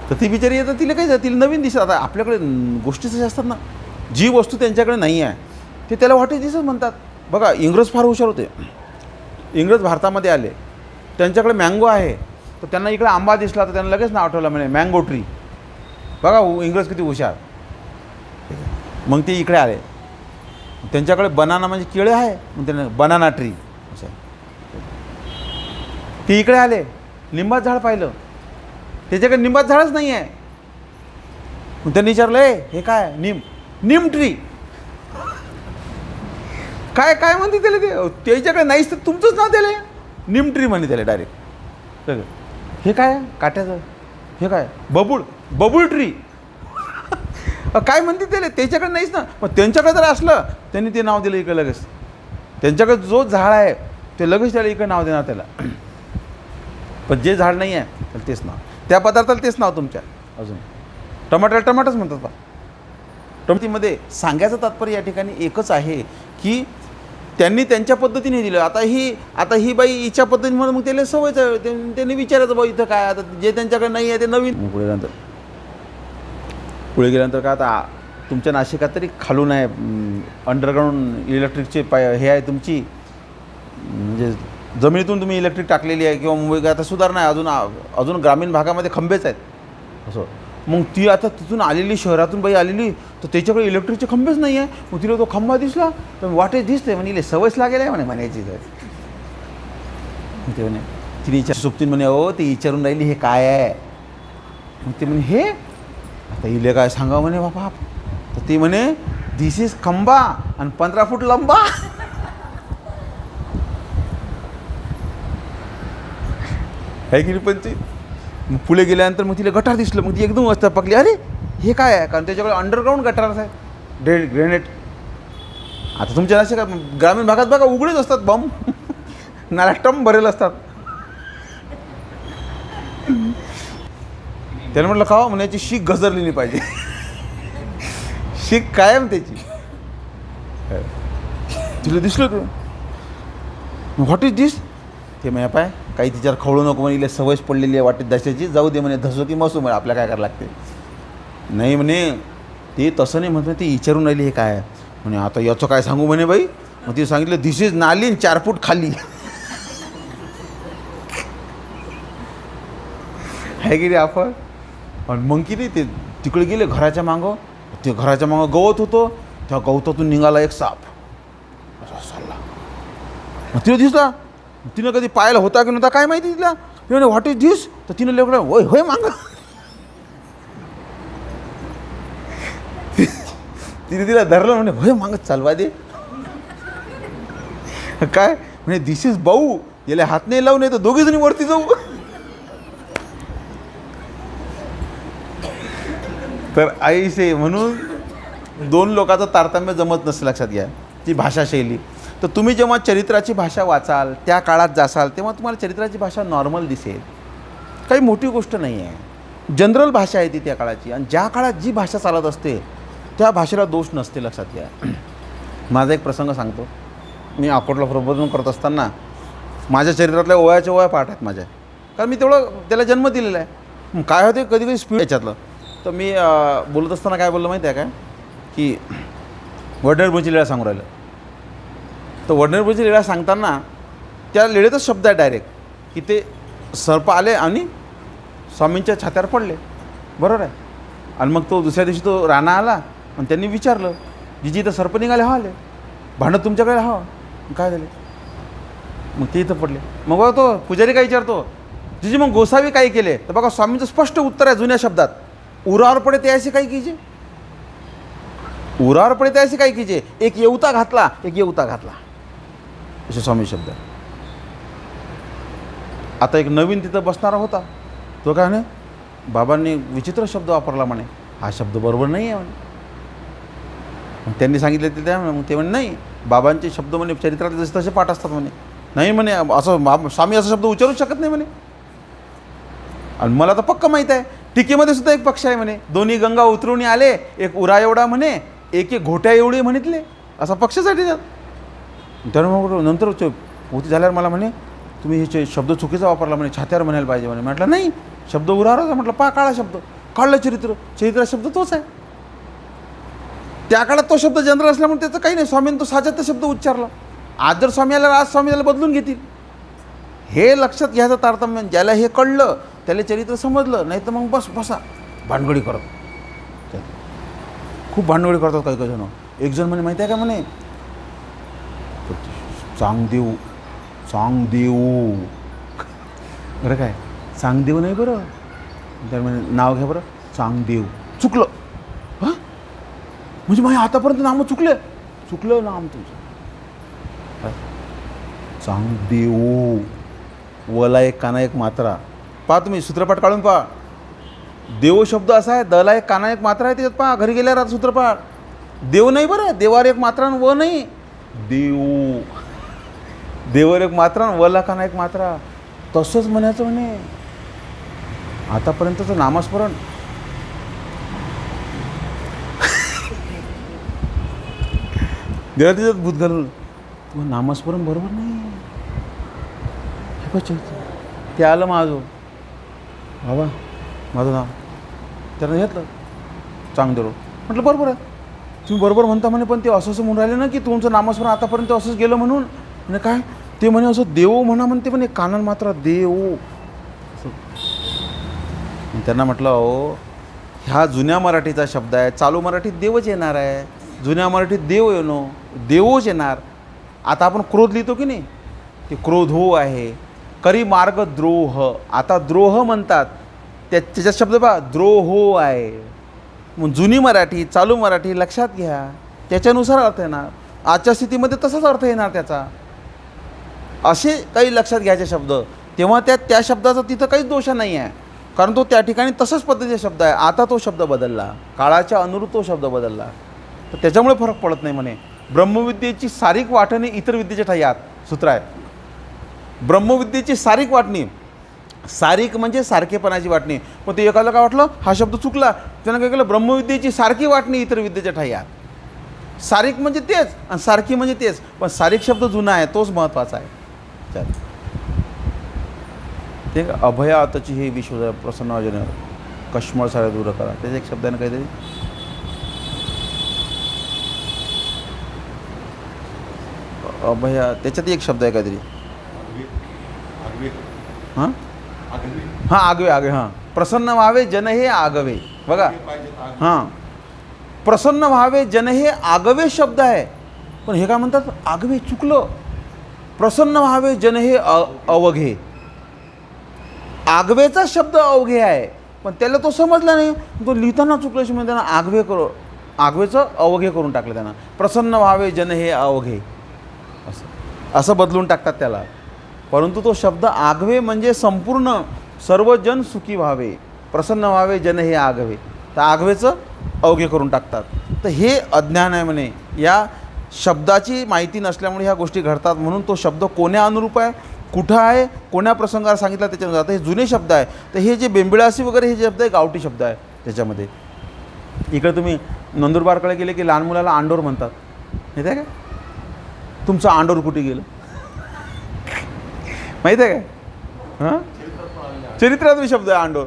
तर ती बिचारी येतं, तिला काय, तिला नवीन दिसत. आता आपल्याकडे गोष्टी तशा असतात ना, जी वस्तू त्यांच्याकडे नाही आहे ते त्याला व्हॉट इज दिसच म्हणतात. बघा, इंग्रज फार हुशार होते. इंग्रज भारतामध्ये आले, त्यांच्याकडे मँगो आहे, तर त्यांना इकडे आंबा दिसला तर त्यांना लगेच नाव आठवलं म्हणे मँगो ट्री. बघा इंग्रज किती हुशार. मग ते इकडे आले, त्यांच्याकडे बनाना म्हणजे केळे आहे, मग त्यांना बनाना ट्री असं. ते इकडे आले, लिंबाचं झाड पाहिलं, त्याच्याकडे लिंबाचं झाडच नाही आहे. मग त्यांनी विचारलं हे काय, नीम ट्री. काय काय म्हणते त्याला, ते त्याच्याकडे नाहीच तर तुमचंच नाव त्याला नीम ट्री म्हणे त्याला डायरेक्ट. हे काय काट्याचं, हे काय बबूळ ट्री. काय म्हणते त्याला, त्याच्याकडे नाहीच ना. मग त्यांच्याकडे जर असलं त्यांनी ते नाव दिलं इकडे लगेच. त्यांच्याकडे जो झाड आहे ते लगेच त्याला इकडे नाव देणार त्याला. पण जे झाड नाही आहे त्याला तेच नाव, त्या पदार्थाला तेच नाव तुमच्या. अजून टमाटरच म्हणतात बा. टमाटीमध्ये सांगायचं तात्पर्य या ठिकाणी एकच आहे की त्यांनी त्यांच्या पद्धतीने दिलं. आता ही बाई हिच्या पद्धतीने म्हणून मग त्याला सवयच आहे. त्यांनी विचारायचं बा इथं काय, आता जे त्यांच्याकडे नाही आहे ते नवीन. पुढे गेल्यानंतर काय, आता तुमच्या नाशिकात तरी खालून आहे अंडरग्राऊंड इलेक्ट्रिकचे हे आहे तुमची, म्हणजे जमिनीतून तुम्ही इलेक्ट्रिक टाकलेली आहे. किंवा मुंबई काय आता सुधारणा आहे, अजून ग्रामीण भागामध्ये खंबेच आहेत असं. मग ती आता तिथून आलेली, शहरातून बाई आलेली, तर त्याच्याकडे इलेक्ट्रिकचे खंबेच नाही आहे. मग तिला तो खंबा दिसला तर वाटेच दिसते म्हणजे सवयच लागेल आहे म्हणायची. ते म्हणे तिने विचार सुप्तीन म्हणे ते विचारून राहिली हे काय आहे. मग ते म्हणे हे आता इले काय सांगा म्हणे बापा. तर ती म्हणे धिस इज खंबा आणि 15 फूट लंबा. आहे की नाही पंची. मग पुढे गेल्यानंतर मग तिला गटार दिसलं. मग ती एकदम वाजता पकली, अरे हे काय आहे, कारण त्याच्याकडे अंडरग्राऊंड गटार आहे ग्रेनेड. आता तुमच्या असे का ग्रामीण भागात बघा उघडेच असतात बॉम्ब, नाराष्ट्रम भरेल असतात. त्याने म्हटलं खावा म्हणायची शीख घसरली नाही पाहिजे. शीख कायम त्याची. तिला दिसलं तू व्हॉट इज दिस. ते म्हणे पाय काही तिच्यावर खवळू नको म्हणे, इले सवयच पडलेली आहे वाटेत धशाची, जाऊ दे म्हणे, धसो की मसू म्हणे, आपल्याला काय करायला लागते. नाही म्हणे ते तसं नाही म्हणत, ती विचारून राहिली हे काय म्हणे. आता याचं काय सांगू म्हणे बाई. मग तिने सांगितलं धिस इज नाली 4 फूट खाली. आहे की नाही आपण. आणि मग की नाही ते तिकडे गेले घराच्या मागं. ते घराच्या मागं गवत होतं, त्या गवतातून निघाला एक साप असा चालला. मग तिला दिसला, तिनं कधी पाहायला होता की नव्हता काय माहिती तिला. म्हणे व्हॉट इज दिस. तर तिनं लेकडं होय होय मागं. तिने तिला धरलं म्हणे होय मागं चालवा दे. काय म्हणे दिस इज बाऊ, याला हात नाही लावू, नाही तर दोघी जणी वरती जाऊ. तर आईसे म्हणून 2 लोकांचं तारतम्य जमत नसतं, लक्षात घ्या. ती भाषाशैली. तर तुम्ही जेव्हा चरित्राची भाषा वाचाल, त्या काळात जासाल, तेव्हा तुम्हाला चरित्राची भाषा नॉर्मल दिसेल. काही मोठी गोष्ट नाही आहे, जनरल भाषा आहे ती त्या काळाची. आणि ज्या काळात जी भाषा चालत असते त्या भाषेला दोष नसते, लक्षात घ्या. माझा एक प्रसंग सांगतो. मी अकोटला प्रबोधन करत असताना माझ्या चरित्रातल्या ओळ्या पाठ आहेत माझ्या, कारण मी तेवढं त्याला जन्म दिलेला आहे. काय होते कधी कधी स्पीड याच्यातलं. तर मी बोलत असताना काय बोललं माहिती आहे काय, की वडनेरभूमीची लीळा सांगू राहिलं. तर वडनेरभूमीची लीळा सांगताना त्या लीळेतच शब्द आहे डायरेक्ट, की ते सर्प आले आणि स्वामींच्या छात्यावर पडले, बरोबर आहे. आणि मग तो दुसऱ्या दिवशी तो राणा आला आणि त्यांनी विचारलं जिजी इथं सर्प निघाले, हा आले भांडत तुमच्याकडे, हा काय झाले. मग ते इथं पडले. मग बघा तो पुजारी काय विचारतो, जिजी मग गोसावी काय केले. तर बघा स्वामींचं स्पष्ट उत्तर आहे जुन्या शब्दात, उरावर पडे ते असे काय कीजे, उरावर पडे ते असे काय कीजे, एक येवता घातला, एक येवता घातला, असे स्वामी शब्द. आता एक नवीन तिथं बसणारा होता, तो काय म्हणे, बाबांनी विचित्र शब्द वापरला म्हणे, हा शब्द बरोबर नाही आहे म्हणे. मग त्यांनी सांगितले ते त्या, मग ते म्हणे नाही, बाबांचे शब्द म्हणे चरित्रात जसे तसे पाठ असतात म्हणे. नाही म्हणे, असं स्वामी असा शब्द उच्चारूच शकत नाही म्हणे. आणि मला तर पक्क माहीत आहे, टीकेमध्ये सुद्धा एक पक्ष आहे म्हणे, दोन्ही गंगा उतरून आले, एक उरा एवढा म्हणे, एक घोट्या एवढे म्हणितले, असा पक्षासाठी त्यात. त्यानं मग नंतर पोथी झाल्यावर मला म्हणे, तुम्ही हे शब्द चुकीचा वापरला म्हणे, छात्यावर म्हणायला पाहिजे म्हणे. म्हटलं नाही, शब्द उरावरच. म्हटलं पा काळा शब्द, काढलं चरित्र शब्द तोच आहे. त्या काळात तो शब्द जनरल असल्यामुळे त्याचं काही नाही, स्वामींनी तो साजात शब्द उच्चारला. आज जर स्वामी आल्यावर आज स्वामी त्याला बदलून घेतील. हे लक्षात घ्यायचं तारतम्य. ज्याला हे कळलं त्याला चरित्र समजलं, नाही तर मग बसा भानगडी करत. खूप भानगडी करतात काही जण. एक जण म्हणे माहिती आहे का म्हणे, चांगदेव बरं काय, चांगदेव नाही बरं, तर म्हणे नाव घ्या बरं, चांगदेव. चुकलं. हां म्हणजे माझ्या आतापर्यंत नामं चुकलं नाम तुमचं. चांगदेव, वला एक काना एक मात्रा. पहा तुम्ही सूत्रपाठ काढून पहा, देव शब्द असा आहे, दला एक काना एक मात्रा आहे त्याच्यात. पहा घरी गेल्यावर आता सूत्रपाठ, देव नाही बरं, देवावर एक मात्रा व नाही, देवर एक मात्रा वला काना एक मात्रा. तसंच म्हणायचं म्हणे. आतापर्यंतचं नामस्मरण गेला तिच्यात भूत घालून, तुझं नामस्मरण बरोबर नाही. ते आलं माझं, बाबा माझं नाव त्यानं घेतलं चांगदेव. म्हटलं बरोबर आहे, तुम्ही बरोबर म्हणता म्हणे, पण ते असं म्हणून राहिले ना की तुमचं नामस्मरण आतापर्यंत असंच गेलं म्हणून. म्हणजे काय ते म्हणे, असं देव म्हणा म्हणते म्हणे, कानन मात्र देव. त्यांना म्हटलं अहो, ह्या जुन्या मराठीचा शब्द आहे, चालू मराठीत देवच येणार आहे, जुन्या मराठीत देवच येणार. आता आपण क्रोध लिहितो की नाही, ते क्रोधो आहे. करी मार्ग द्रोह, आता द्रोह म्हणतात, त्याच्यात शब्द पहा, द्रोहो आहे. मग जुनी मराठी चालू मराठी लक्षात घ्या, त्याच्यानुसार अर्थ येणार. आजच्या स्थितीमध्ये तसाच अर्थ येणार त्याचा. असे काही लक्षात घ्यायचे शब्द, तेव्हा त्या शब्दाचा तिथं काहीच दोष नाही आहे, कारण तो त्या ठिकाणी तसाच पद्धतीचा शब्द आहे. आता तो शब्द बदलला, काळाच्या अनुरूप तो शब्द बदलला, तर त्याच्यामुळे फरक पडत नाही म्हणे. ब्रह्मविद्येची सारिक वाटणी इतर विद्येच्या ठायात सूत्र आहे. ब्रह्मविद्येची सारिक वाटणी, सारिक म्हणजे सारखेपणाची वाटणी. पण ते एकाला काय वाटलं, हा शब्द चुकला, त्यानं काय केलं, ब्रह्मविद्येची सारखी वाटणी इतर विद्येच्या ठायात. सारिक म्हणजे तेच आणि सारखी म्हणजे तेच, पण सारिक शब्द जुना आहे, तोच महत्त्वाचा आहे. चल ते अभयातची हे विश्व प्रसन्न कश्मळ सारे दूर करा, त्याचा एक शब्दाने काहीतरी अभया, त्याच्यात एक शब्द आहे काहीतरी, हां हां आगवे, हां प्रसन्न व्हावे जन हे आगवे. बघा हां, प्रसन्न व्हावे जन हे आगवे शब्द आहे, पण हे काय म्हणतात, आगवे चुकलं. प्रसन्न व्हावे जन हे अवघे. आगवेचा शब्द अवघे आहे, पण त्याला तो समजला नाही, तो लिहिताना चुकल्याशी म्हणजे त्यानं आगवेचं अवघे करून टाकलं त्यानं. प्रसन्न व्हावे जन हे अवघे असं बदलून टाकतात त्याला. परंतु तो शब्द आगवे म्हणजे संपूर्ण सर्व जन सुखी व्हावे, प्रसन्न व्हावे जन हे आगवे, तर आगवेचं अवघे करून टाकतात. तर हे अज्ञान आहे म्हणे. या शब्दाची माहिती नसल्यामुळे ह्या गोष्टी घडतात. म्हणून तो शब्द कोण्या अनुरूप आहे, कुठं आहे, कोण्या प्रसंगावर सांगितला त्याच्यानुसार. आता हे जुने शब्द आहे, तर हे जे बेंबिळासी वगैरे हे शब्द आहे गावठी शब्द आहे त्याच्यामध्ये. इकडे तुम्ही नंदुरबारकडे गेले की लहान मुलाला आंडोर म्हणतात, माहिती आहे का? तुमचं आंडोर कुठे गेलं माहीत आहे का? हां, चरित्रात शब्द आहे आंडोर.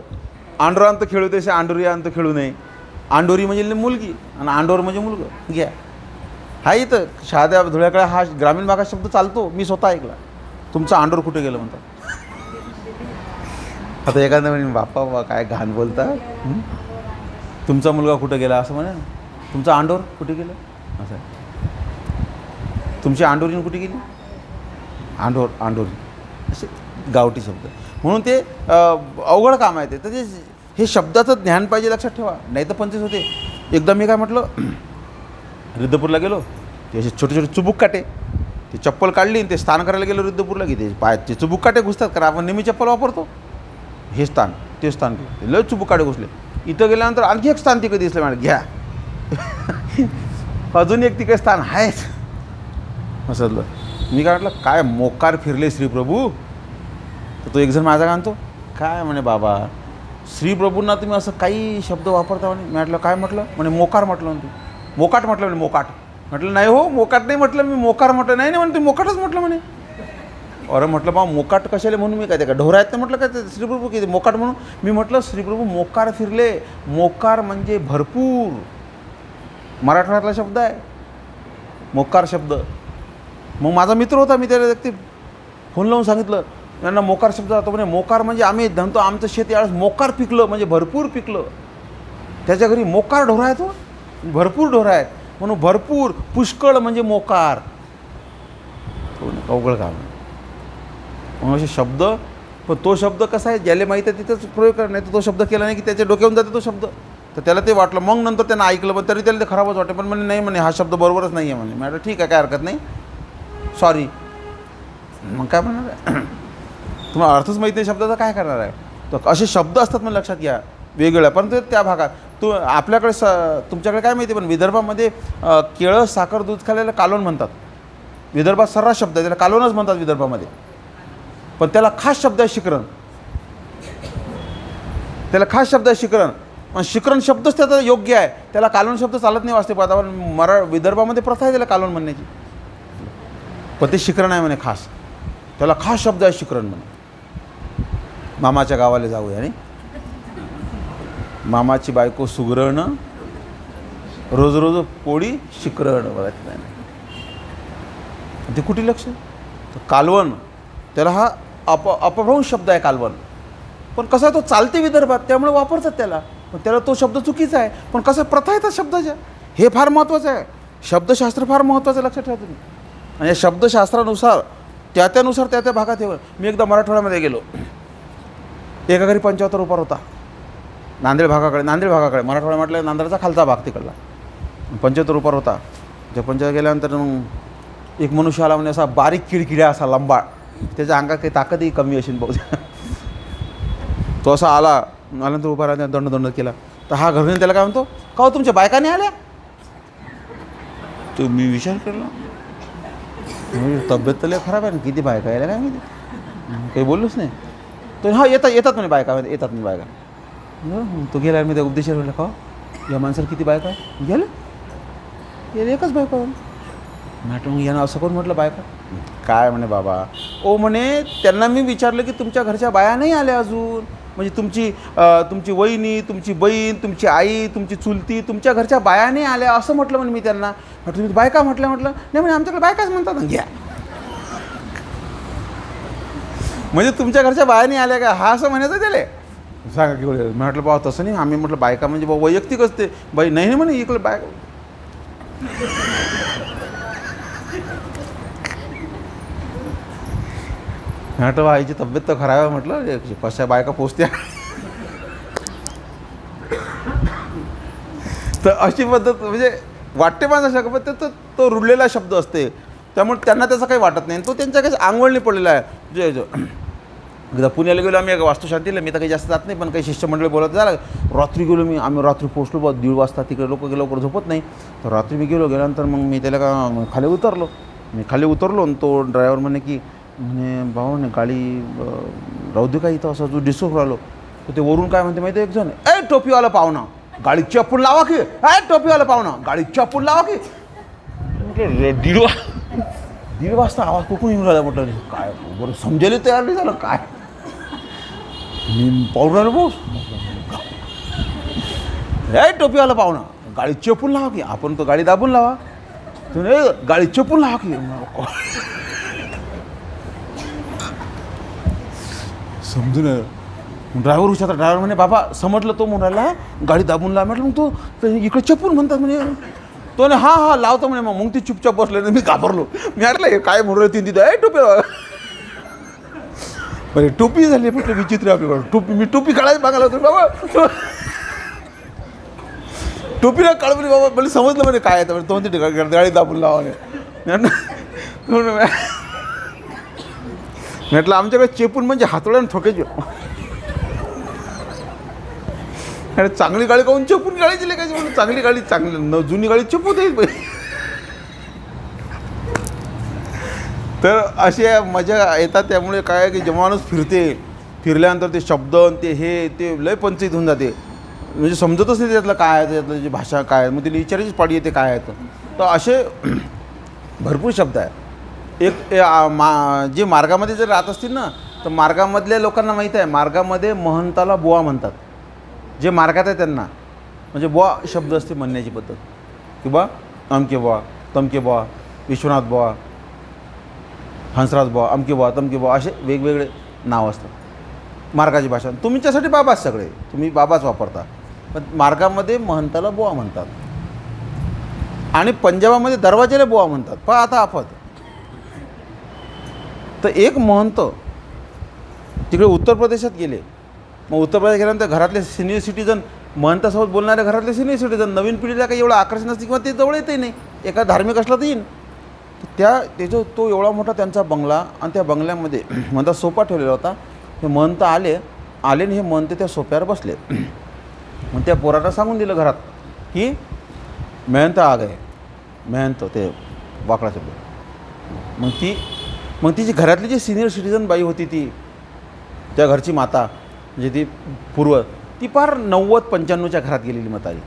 आंडोरांत खेळू तसे आंडोरी अंत खेळू नये. आंडोरी म्हणजे मुलगी आणि आंडोर म्हणजे मुलगं. घ्या, हा इथं शहाद्या धुळ्याकडे हा ग्रामीण भागात शब्द चालतो, मी स्वतः ऐकला. तुमचं आंडोर कुठे गेलं म्हणतात. आता एखादं म्हणे बाप्पा काय घाण बोलता, तुमचा मुलगा कुठं गेला असं म्हणे. तुमचं आंडोर कुठे गेलं असं, तुमची आंडोरीन कुठे गेली, आंडोरी असे गावठी शब्द. म्हणून ते अवघड काम आहे ते. तर हे शब्दाचं ज्ञान पाहिजे, लक्षात ठेवा, नाही तर पंचवीस होते. एकदा मी काय म्हटलं, रिद्धपूरला गेलो, ते असे छोटे छोटे चुबूक काटे ती चप्पल काढली आणि ते स्थान करायला गेलं रुद्रपूरला की ते पायाचे चुबुकाटे घुसतात, कारण आपण नेहमी चप्पल वापरतो. हे स्थान ते स्थान लय चुबुकाटे घुसले. इथं गेल्यानंतर आणखी एक स्थान तिकडे दिसलं मॅडम, घ्या अजून एक तिकडे स्थान आहेच. असं मी काय म्हटलं, काय मोकार फिरले श्रीप्रभू. तर तो एक जण माझा आणतो, काय म्हणे बाबा श्रीप्रभूंना तुम्ही असं काही शब्द वापरता म्हणे. मी म्हटलं काय म्हटलं म्हणे, मोकार म्हटलं म्हणते. मोकाट म्हटलं म्हणे, मोकाट म्हटलं. नाही हो मोकाट नाही म्हटलं मी, मोकार म्हटलं. नाही नाही म्हणे, तुम्ही मोकाटच म्हटलं म्हणे. अरे म्हटलं बा मोकाट कशाला म्हणून, मी काय ते का ढोरा आहेत ना म्हटलं, काय ते श्रीप्रभू किती मोकाट म्हणून. मी म्हटलं श्रीप्रभू मोकार फिरले. मोकार म्हणजे भरपूर, मराठवाड्यातला शब्द आहे मोकार शब्द. मग माझा मित्र होता, मी त्याला ते फोन लावून सांगितलं त्यांना मोकार शब्द जातो म्हणे. मोकार म्हणजे आम्ही धनतो, आमचं शेत यावेळेस मोकार पिकलं म्हणजे भरपूर पिकलं. त्याच्या घरी मोकार ढोरा आहे, तो भरपूर ढोरा आहेत म्हणून भरपूर. पुष्कळ म्हणजे मोकार. अवघड काम मग असे शब्द. पण तो शब्द कसा आहे, ज्याला माहीत आहे तिथंच प्रयोग कर, नाही तर तो शब्द केला नाही की त्याच्या डोक्यावरून जाते तो शब्द. तर त्याला ते वाटलं, मग नंतर त्यांना ऐकलं पण तरी त्याला ते खराबच वाटते. पण म्हणे नाही म्हणे, हा शब्द बरोबरच नाही आहे म्हणे. मॅडम ठीक आहे, काय हरकत नाही, सॉरी. मग काय म्हणणार आहे, तुम्हाला अर्थच माहिती आहे शब्दाचा, काय करणार आहे. तर असे शब्द असतात मला लक्षात घ्या वेगवेगळ्या. पण ते त्या भागात आपल्याकडे तुमच्याकडे काय माहिती, पण विदर्भामध्ये केळं साखर दूध खाल्ल्याला कालवण म्हणतात. विदर्भात सर्रास शब्द आहे, त्याला कालवणच म्हणतात विदर्भामध्ये. पण त्याला खास शब्द आहे शिकरण. त्याला खास शब्द आहे शिकरण. पण शिकरण शब्दच त्याचा योग्य आहे, त्याला कालवण शब्द चालत नाही वाचते पाहता. पण विदर्भामध्ये प्रथा आहे त्याला कालवण म्हणण्याची. पण ते शिकरण आहे म्हणे खास, त्याला खास शब्द आहे शिकरण म्हणे. मामाच्या गावाला जाऊया आणि मामाची बायको सुगरण, रोज रोज पोळी शिकरण. बघा ते कुठे लक्ष. तर कालवण त्याला हा अपभ्रंश शब्द आहे कालवण. पण कसा तो चालते विदर्भात, त्यामुळे वापरतात त्याला. पण त्याला तो शब्द चुकीचा आहे. पण कसं प्रथा येतात शब्दाच्या, हे फार महत्त्वाचं आहे. शब्दशास्त्र फार महत्त्वाचं, लक्षात ठेवा तुम्ही. आणि या शब्दशास्त्रानुसार त्यानुसार त्या भागात येऊ. मी एकदा मराठवाड्यामध्ये गेलो, एका घरी 75 रुपये होता. नांदेड भागाकडे मराठवाडा म्हटलं नांदेडचा खालचा भाग तिकडला. 75 रुपये होता. त्या पंचायत गेल्यानंतर मग एक मनुष्य आला म्हणजे असा बारीक किडकिड्या, असा लंबाळ, त्याच्या अंगात काही ताकदही कमी असेल बहुतेक. तो असा आल्यानंतर उभा राहता, दंड केला. तर हा घरून त्याला काय म्हणतो, का हो तुमच्या बायका नाही आल्या. तो मी विचार केला, तब्येत तर लय खराब आहे ना, किती बायका यायला काय माहिती. काही बोललोच नाही. तो हा येतात म्हणे बायका, येतात म्हणे बायका. तो गेला, मी त्या उपदेशाला म्हटलं, का या माणसाला किती बायका आहे. गेले एकच बायका. म्हटलं मग यानं असं कोण म्हटलं बायका. काय म्हणे बाबा, ओ म्हणे त्यांना मी विचारलं की तुमच्या घरच्या बाया नाही आल्या अजून, म्हणजे तुमची वहिनी, तुमची बहीण, तुमची आई, तुमची चुलती, तुमच्या घरच्या बाया नाही आल्या असं म्हटलं म्हणे मी त्यांना. म्हटलं तुम्ही बायका म्हटलं नाही म्हणे आमच्याकडे बायकाच म्हणतात. घ्या म्हणजे तुमच्या घरच्या बाया नाही आल्या का, हा असं म्हणायचं त्याला. सांगा की म्हटलं बाबा तसं नाही, आम्ही म्हटलं बायका म्हणजे बाबा वैयक्तिक असते. बाई नाही म्हणे इकडे बायका. म्हटलं आईची तब्येत तर खराब आहे, म्हटलं कशा बायका पोचत्या. तर अशी पद्धत म्हणजे वाटते माझा शब्द, पण तो रुळलेला शब्द असते, त्यामुळे त्यांना त्याचं काही वाटत नाही. तो त्यांच्या काही आंघोळणी पडलेला आहे. एकदा पुण्याला गेलो आम्ही, एका वास्तुशांतीला. मी तर काही जास्त जात नाही, पण काही शिष्टमंडळी बोलत झालं. रात्री गेलो आम्ही रात्री पोचलो 1:30 वाजता. तिकडे लोक लवकर झोपत नाही. तर रात्री मी गेल्यानंतर मग मी त्याला का खाली उतरलो आणि तो ड्रायव्हर म्हणे भाऊ ने गाडी राहू दे का इथं, असं जो डिस्टर्ब राहिलो. तर ते वरून काय म्हणते माहिती, एक जण टोपीवाला पाहुणा गाडी चपून लावा की, टोपीवाला पाहुणा गाडी चपून लावा की. म्हटलं 1:30 वाजता आवाज कुठून येऊन राहिला. म्हटलं काय बरं समजायला तयार नाही झालं काय. मी पाहून राहिलो बोस, टोपीवाला पाहुणा गाडी चपून लावा की. आपण तो गाडी दाबून लावा, गाडी चपून लावा की. समजून ड्रायव्हर हुशार. ड्रायव्हर म्हणे बाबा समजलं, तो म्हणाला गाडी दाबून लावा. म्हटलं मग तो इकडे चपून म्हणतात म्हणे. तो ने हा लावतो म्हणे. मग ती चुपचाप बसले. मी घाबरलो. मी म्हटलं काय म्हणून तिथे टोपी बरे टोपी झाली. म्हटलं विचित्र आपल्याकडं टोपी. मी टोपी काढायला बघायला होतो बाबा. टोपीला काढ म्हणे बाबा. मला समजलं म्हणे काय आहे. तो म्हणते गाडी दाबून लावा. म्हटलं आमच्याकडे चेपून म्हणजे हातोड्यानं ठोकायची. अरे चांगली गाडी काहून चेपून गाडी दिली काय म्हणून, चांगली गाडी चांगली जुनी गाडी चेपू देईल पाहिजे. तर अशा मजा येतात. त्यामुळे काय की जेव्हा माणूस फिरल्यानंतर ते शब्द ते हे ते लय पंचायत होऊन जाते. म्हणजे समजतच नाही त्यातलं काय आहे, त्यातलं जी भाषा काय आहे, मग तिला विचारायचीच पाडी येते काय आहे. तर असे भरपूर शब्द आहेत. जे मार्गामध्ये जर राहत असतील ना, तर मार्गामधल्या लोकांना माहीत आहे, मार्गामध्ये महंताला बुवा म्हणतात. जे मार्गात आहे त्यांना म्हणजे बुवा शब्द असते म्हणण्याची पद्धत, की बा अमके बुवा, तमके बुवा, विश्वनाथ बुवा, हंसराज बुवा, अमके बुवा, तमके बुवा, असे वेगवेगळे नाव असतात मार्गाची भाषा. तुमच्यासाठी बाबाच सगळे, तुम्ही बाबाच वापरता, पण मार्गामध्ये महंताला बुवा म्हणतात. आणि पंजाबामध्ये दरवाजाला बुवा म्हणतात. पहा आता आफत. तर एक महंत तिकडे उत्तर प्रदेशात गेले. मग उत्तर प्रदेश गेल्यानंतर घरातले सिनियर सिटीजन, महंतासोबत बोलणारे घरातले सिनियर सिटीजन, नवीन पिढीला काही एवढं आकर्षण असते किंवा ते जवळ येतही नाही, एका धार्मिक असला तर येईन. त्याचा तो एवढा मोठा त्यांचा बंगला, आणि त्या बंगल्यामध्ये म्हणता सोफा ठेवलेला होता. हे महंत आले आणि हे महंत त्या सोफ्यावर बसले. मग त्या पोराला सांगून दिलं घरात की महंत आ गए. महंत ते वाकडा शब्द. मग तिची घरातली जी सिनियर सिटीजन बाई होती, ती त्या घरची माता म्हणजे ती पूर्व, ती फार 90-95च्या घरात गेलेली म्हातारी.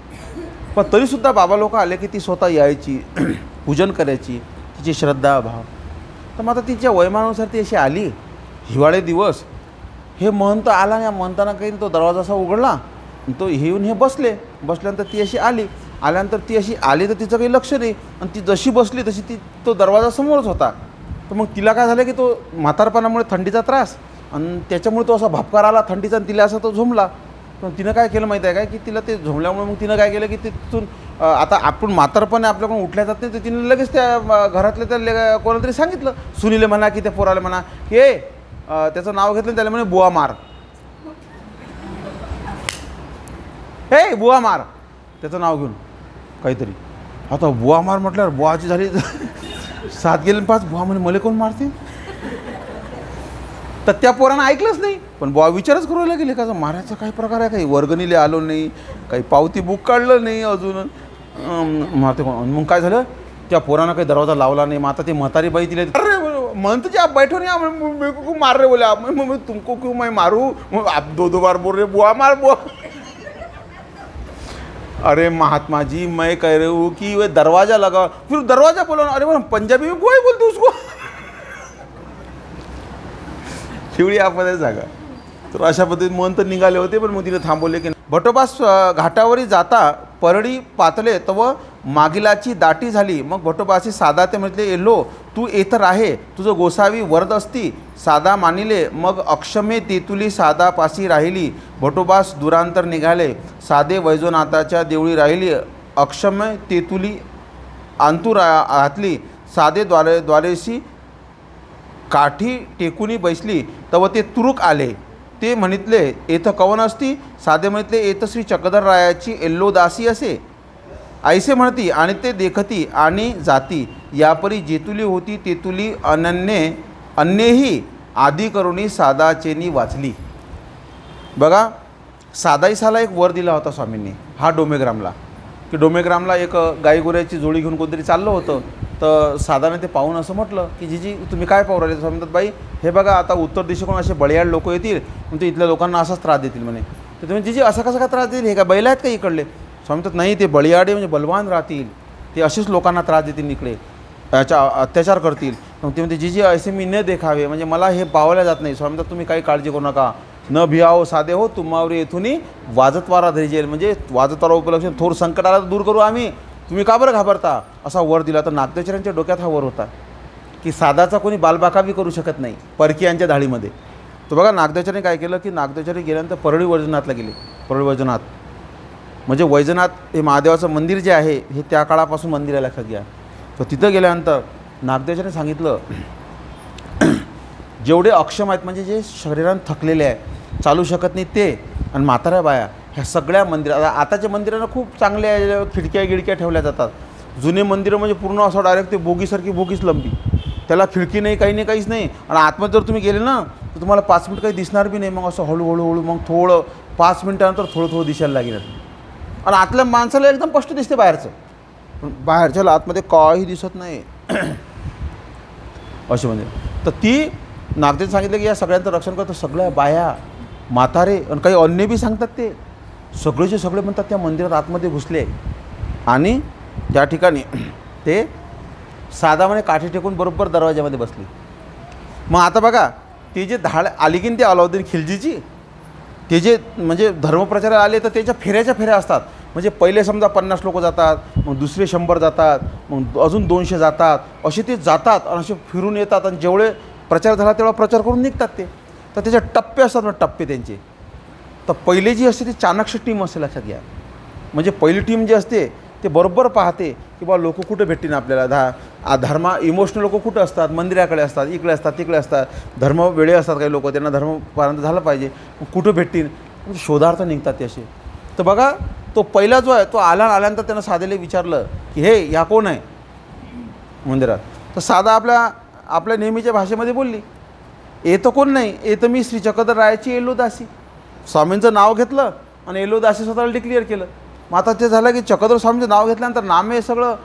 पण तरीसुद्धा बाबा लोक आले की ती स्वतः यायची, पूजन करायची, तिची श्रद्धा भाव. तर मग आता तिच्या वयमानानुसार ती अशी आली. हिवाळे दिवस, हे महंत आला. या महंताना काही तो दरवाजा असा उघडला, तो हे येऊन हे बसल्यानंतर ती अशी आल्यानंतर ती अशी आली तर तिचं काही लक्ष नाही, आणि ती जशी बसली तशी तो दरवाजा समोरच होता. तर मग तिला काय झालं की तो म्हातारपणामुळे थंडीचा त्रास, आणि त्याच्यामुळे तो असा भापकार आला थंडीचा, आणि तिला असा तो झोंबला. पण तिनं काय केलं माहीत आहे काय, की तिला ते झोंबल्यामुळे मग तिनं काय केलं की तिथून आता आपण म्हातारपणे आपल्याकडून उठल्या जात नाही, तर तिने लगेच त्या घरातल्या त्या कोणाला तरी सांगितलं, सुनीले म्हणा की त्या पोराला म्हणा की त्याचं नाव घेतलं, त्याला म्हणे बुवा मार. हे बुवा मार, त्याचं नाव घेऊन काहीतरी. आता बुवा मार म्हटल्यावर बुवाची झाली 7 गेले 5. बुवा म्हणे मला कोण मारते. तर त्या पोरानं ऐकलंच नाही. पण बुवा विचारच करायला गेले का मारायचा काय प्रकार आहे, काही वर्गणीले आलो नाही, काही पावती बुक काढलं नाही अजून, मारते कोण. मग काय झालं, त्या पोरानं काही दरवाजा लावला नाही. मग आता ते म्हातारी बाई तिला, अरे म्हणतो जे आप बैठो नहीं मार रहे बोले आप, मैं तुमको क्यों मैं मारूं, आप 2 बार बोल रहे बुआ मार बुआ. अरे महात्मा जी मैं कह रही हूँ कि वे दरवाजा लगा, फिर दरवाजा बोला. अरे वो पंजाबी में बुआ ही बोलते उसको. शिवडी आपल्याला जागा. तर अशा पद्धतीने महंत निघाले होते, पण मग तिने थांबवले की भटोबास घाटावरी जाता परडी पातले तव मागिलाची दाटी झाली. मग भटोबाशी साधा ते म्हटले, एलो तू येतर आहे, तुझं गोसावी वरद असती. साधा मानिले, मग अक्षमे तेतुली साधा पाशी राहिली. भटोबास दुरांतर निघाले, साधे वैजनाथाच्या देवळी राहिली. अक्षमे तेतुली आंतू घातली, साधे द्वारेशी काठी टेकुनी बैसली. तव ते तुरुक आले, ते म्हणितले येथ कवन असती. साधे म्हणितले, येथ श्री चक्रधर रायाची एल्लो दासी असे. ऐसे म्हणती आणि ते देखती आणि जाती. यापरी जेतुली होती तेतुली अन्येही आदी करुणी साधाचेनी वाचली. बघा, साधाईसाला एक वर दिला होता स्वामींनी, हा डोमेग्रामला, की डोमेग्रामला एक गाईगोऱ्याची जोडी घेऊन कोणतरी चाललं होतं. तर साधाने ते पाहून असं म्हटलं की जीजी तुम्ही काय पाहू राहिले. स्वामी म्हणतात, बाई हे बघा आता उत्तर दिशेकडून असे बळीयाड लोक येतील, म्हणजे इथल्या लोकांना असाच त्रास देतील म्हणे. तर तुम्ही जीजी असा कसा काय त्रास देतील, हे का बैल आहेत का इकडले. स्वामी म्हणतात, नाही ते बळीयाडे म्हणजे बलवान राहतील, ते असेच लोकांना त्रास देतील, इकडे याच्या अत्याचार करतील. मग ते म्हणते, जीजी असे मी न देखावे, म्हणजे मला हे पावल्या जात नाही. स्वामी म्हणतात, तुम्ही काही काळजी करू नका, न भियाओ साधे हो, तुम्हावरी येथूनही वाजतवारा धैर्य, म्हणजे वाजतवारा उपलक्ष थोर संकट आला तर दूर करू आम्ही, तुम्ही का बरं घाबरता, असा वर दिला. तर नागदेवचार्यांच्या डोक्यात हा वर होता की साधाचा कोणी बालबाकावी करू शकत नाही परकीयांच्या धाडीमध्ये. तर बघा नागदेवचार्यांनी काय केलं की नागदेवचार्य गेल्यानंतर परळी वैजनाथला गेले. परळी वैजनाथ म्हणजे वैजनाथ हे महादेवाचं मंदिर जे आहे हे त्या काळापासून मंदिर आहे, लक्षात घ्या. तर तिथं गेल्यानंतर नागदेवचार्यांनी सांगितलं, जेवढे अक्षम आहेत म्हणजे जे शरीरानं थकलेले आहे, चालू शकत नाही ते, आणि म्हाताऱ्या बाया, ह्या सगळ्या मंदिरात, आताच्या मंदिरांना खूप चांगल्या खिडक्या गिडक्या ठेवल्या जातात. जुने मंदिरं म्हणजे पूर्ण असं डायरेक्ट ते बोगीसारखी बोगीच लंबी, त्याला खिडकी नाही, काही नाही, काहीच नाही. आणि आतमध्ये जर तुम्ही गेले ना तर तुम्हाला 5 मिनिट काही दिसणार बी नाही. मग असं हळूहळू मग थोडं 5 मिनिटानंतर थोडं दिसायला लागेल. आणि आतल्या माणसाला एकदम स्पष्ट दिसते बाहेरचं, पण बाहेरच्याला आतमध्ये काही दिसत नाही. असे म्हणजे तर ती नागदेव सांगितलं की या सगळ्यांचं रक्षण करतं. सगळ्या बाया, म्हातारे आणि काही अन्य बी सांगतात, ते सगळेचे सगळे म्हणतात त्या मंदिरात आतमध्ये घुसले. आणि त्या ठिकाणी ते साधामध्ये काठी टेकून बरोबर दरवाज्यामध्ये बसली. मग आता बघा, ते जे धाड आली की ते अलाउद्दीन खिलजीची, ते जे म्हणजे धर्मप्रचाराला आले तर त्याच्या फेऱ्या असतात. म्हणजे पहिले समजा 50 लोक जातात, मग दुसरे 100 जातात, मग अजून 200 जातात, असे ते जातात आणि असे फिरून येतात. आणि जेवढे प्रचार झाला तेवढा प्रचार करून निघतात ते. तर त्याचे टप्पे असतात, मग टप्पे त्यांचे. तर पहिले जी असते ती चाणक्य टीम असते, लक्षात घ्या. म्हणजे पहिली टीम जी असते ते बरोबर पाहते की बा लोक कुठं भेटतील आपल्याला. इमोशनल लोक कुठं असतात, मंदिराकडे असतात, इकडे असतात, तिकडे असतात. धर्म वेळे असतात काही लोक, त्यांना धर्मपर्यंत झालं पाहिजे, कुठं भेटतील शोधार्थ निघतात ते असे. तर बघा, तो पहिला जो आहे तो आल्यानंतर त्यानं साधेला विचारलं की हे ह्या कोण आहे मंदिरात. तर साधा आपल्या नेहमीच्या भाषेमध्ये बोलली, येतं कोण नाही, येतं मी श्री चक्रधर रायाची एल्लोदासी. स्वामींचं नाव घेतलं आणि एल्लोदासी स्वतःला डिक्लेअर केलं. मग आता ते झालं की चक्रधर स्वामींचं नाव घेतल्यानंतर नामे सगळं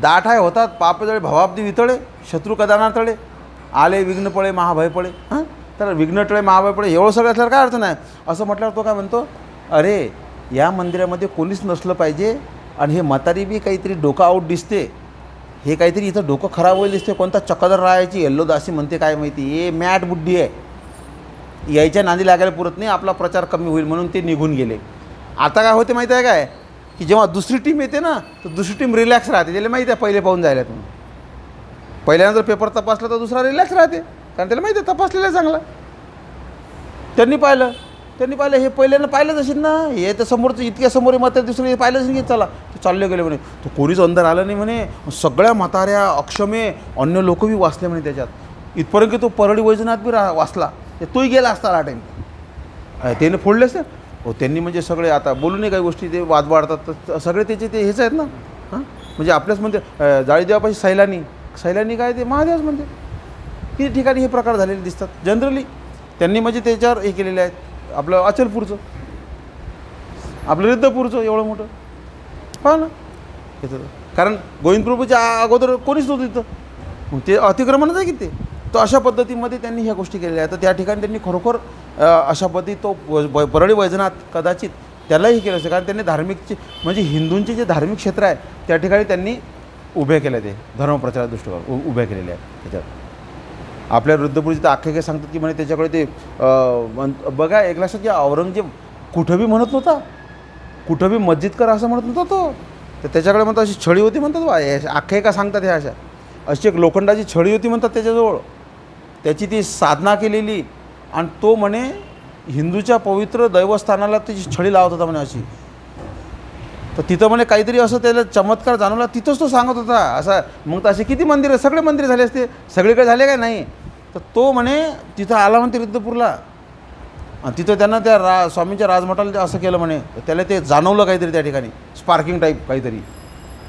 दाट आहे होतात. पापजळे भवाब्दी वितळे, शत्रू कदाना तळे, आले विघ्न पळे महाभय पळे. हां, तर विघ्न टळे महाभय पळे एवढं सगळं असल्यावर काय अर्थ नाही. असं म्हटल्यावर तो काय म्हणतो, अरे या मंदिरामध्ये कोणीच नसलं पाहिजे आणि हे म्हातारी बी काहीतरी डोकं आऊट दिसते, हे काहीतरी इथं डोकं खराब होईल दिसते. कोणता चक्रधर रायाची एल्लोदासी म्हणते काय माहिती, हे मॅट बुद्धी आहे, यायच्या नांदी लागायला पुरत नाही, आपला प्रचार कमी होईल म्हणून ते निघून गेले. आता काय होते माहिती आहे काय, की जेव्हा दुसरी टीम येते ना तर दुसरी टीम रिलॅक्स राहते. त्याला माहिती आहे पहिले पाहून जायला तुम्ही. पहिल्यांदा जर पेपर तपासला तर दुसरा रिलॅक्स राहते, कारण त्याला माहिती आहे तपासलेला आहे चांगला. त्यांनी पाहिलं हे पहिल्यानं पाहिलंच असेल ना, हे तर समोरचं इतक्या समोर मात्र दुसरं पाहिलंच नाही. चला ते चालले गेले म्हणे. तो कोणीच अंदर आलं नाही म्हणे. सगळ्या म्हाताऱ्या, अक्षमे, अन्य लोक बी वाचले म्हणे त्याच्यात. इथपर्यंत की तो परळी वैजनाथ बी वाचला. तोही गेला असता हा टाईम. त्याने फोडले असते हो त्यांनी. म्हणजे सगळे आता बोलू नये काही गोष्टी, ते वाद वाढतात. तर सगळे त्याचे ते हेच आहेत ना. हां, म्हणजे आपल्याच म्हणते जाळीदेवापाशी सैलानी काय ते महादेवच म्हणते. किती ठिकाणी हे प्रकार झालेले दिसतात जनरली. त्यांनी म्हणजे त्याच्यावर हे केलेले आहेत. आपलं अचलपूरचं, आपलं रिद्धपूरचं एवढं मोठं पहा ना येतं. कारण गोविंदप्रभूच्या अगोदर कोणीच नव्हतं तिथं, मग ते अतिक्रमणच आहे की ते. तर अशा पद्धतीमध्ये त्यांनी ह्या गोष्टी केलेल्या आहेत. तर त्या ठिकाणी त्यांनी खरोखर अशा पद्धती तो परळी वैजनाथ कदाचित त्यालाही केलं असेल. कारण त्यांनी धार्मिकचे म्हणजे हिंदूंचे जे धार्मिक क्षेत्र आहे त्या ठिकाणी त्यांनी उभे केले, ते धर्मप्रचारा दृष्टीकोन उभ्या केलेले आहेत. त्याच्यात आपल्या वृद्धपुरीचे तर आख्यायिका सांगतात की म्हणे त्याच्याकडे ते बघा एक लक्षात घ्या, औरंगजेब कुठं बी म्हणत नव्हता, कुठं बी मस्जिद कर असं म्हणत नव्हता तो. तर त्याच्याकडे म्हणतात अशी छडी होती म्हणतात बा, आख्यायिका सांगतात ह्या अशा. अशी एक लोखंडाची छडी होती म्हणतात त्याच्याजवळ, त्याची ती साधना केलेली. आणि तो म्हणे हिंदूच्या पवित्र दैवस्थानाला त्याची छडी लावत होता म्हणे अशी. तर तिथं म्हणे काहीतरी असं त्याला चमत्कार जाणवला, तिथंच तो सांगत होता असा. मग तर असे किती मंदिरं, सगळे मंदिर झाले असते, सगळीकडे झाले काय नाही. तर तो म्हणे तिथं आला म्हणते रिद्धपूरला, आणि तिथं त्यांना त्या स्वामींच्या राजमठाला असं केलं म्हणे. त्याला ते जाणवलं काहीतरी त्या ठिकाणी, स्पार्किंग टाईप काहीतरी.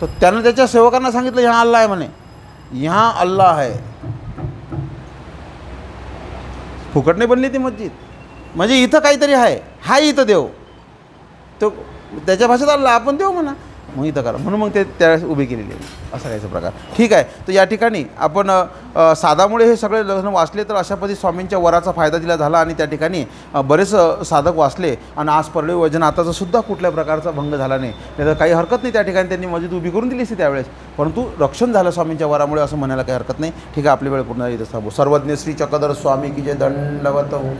तर त्यानं त्याच्या सेवकांना सांगितलं ह्या अल्लाह आहे म्हणे, ह्या अल्लाह आहे. फुकट नाही बनली ती मस्जिद, म्हणजे इथं काहीतरी आहे, हाय इथं देव. तो त्याच्या भाषेत अल्लाह, आपण देव म्हणा, मग इथं करा म्हणून मग ते त्यावेळेस उभी केलेली आहे. असा कायचा प्रकार. ठीक आहे. तर या ठिकाणी आपण साधामुळे हे सगळे लग्न वाचले, तर अशा पद्धती स्वामींच्या वराचा फायदा दिला झाला. आणि त्या ठिकाणी बरेच साधक वाचले. आणि आज परळी वैजनाथाचा सुद्धा कुठल्या प्रकारचा भंग झाला नाही. तर काही हरकत नाही, त्या ठिकाणी त्यांनी मस्जिद उभी करून दिली असती त्यावेळेस, परंतु रक्षण झालं स्वामींच्या वरामुळे असं म्हणायला काही हरकत नाही. ठीक आहे, आपली वेळ पूर्ण इथं थांबू. सर्वज्ञ श्री चक्रधर स्वामी की जय. दंडवत हो.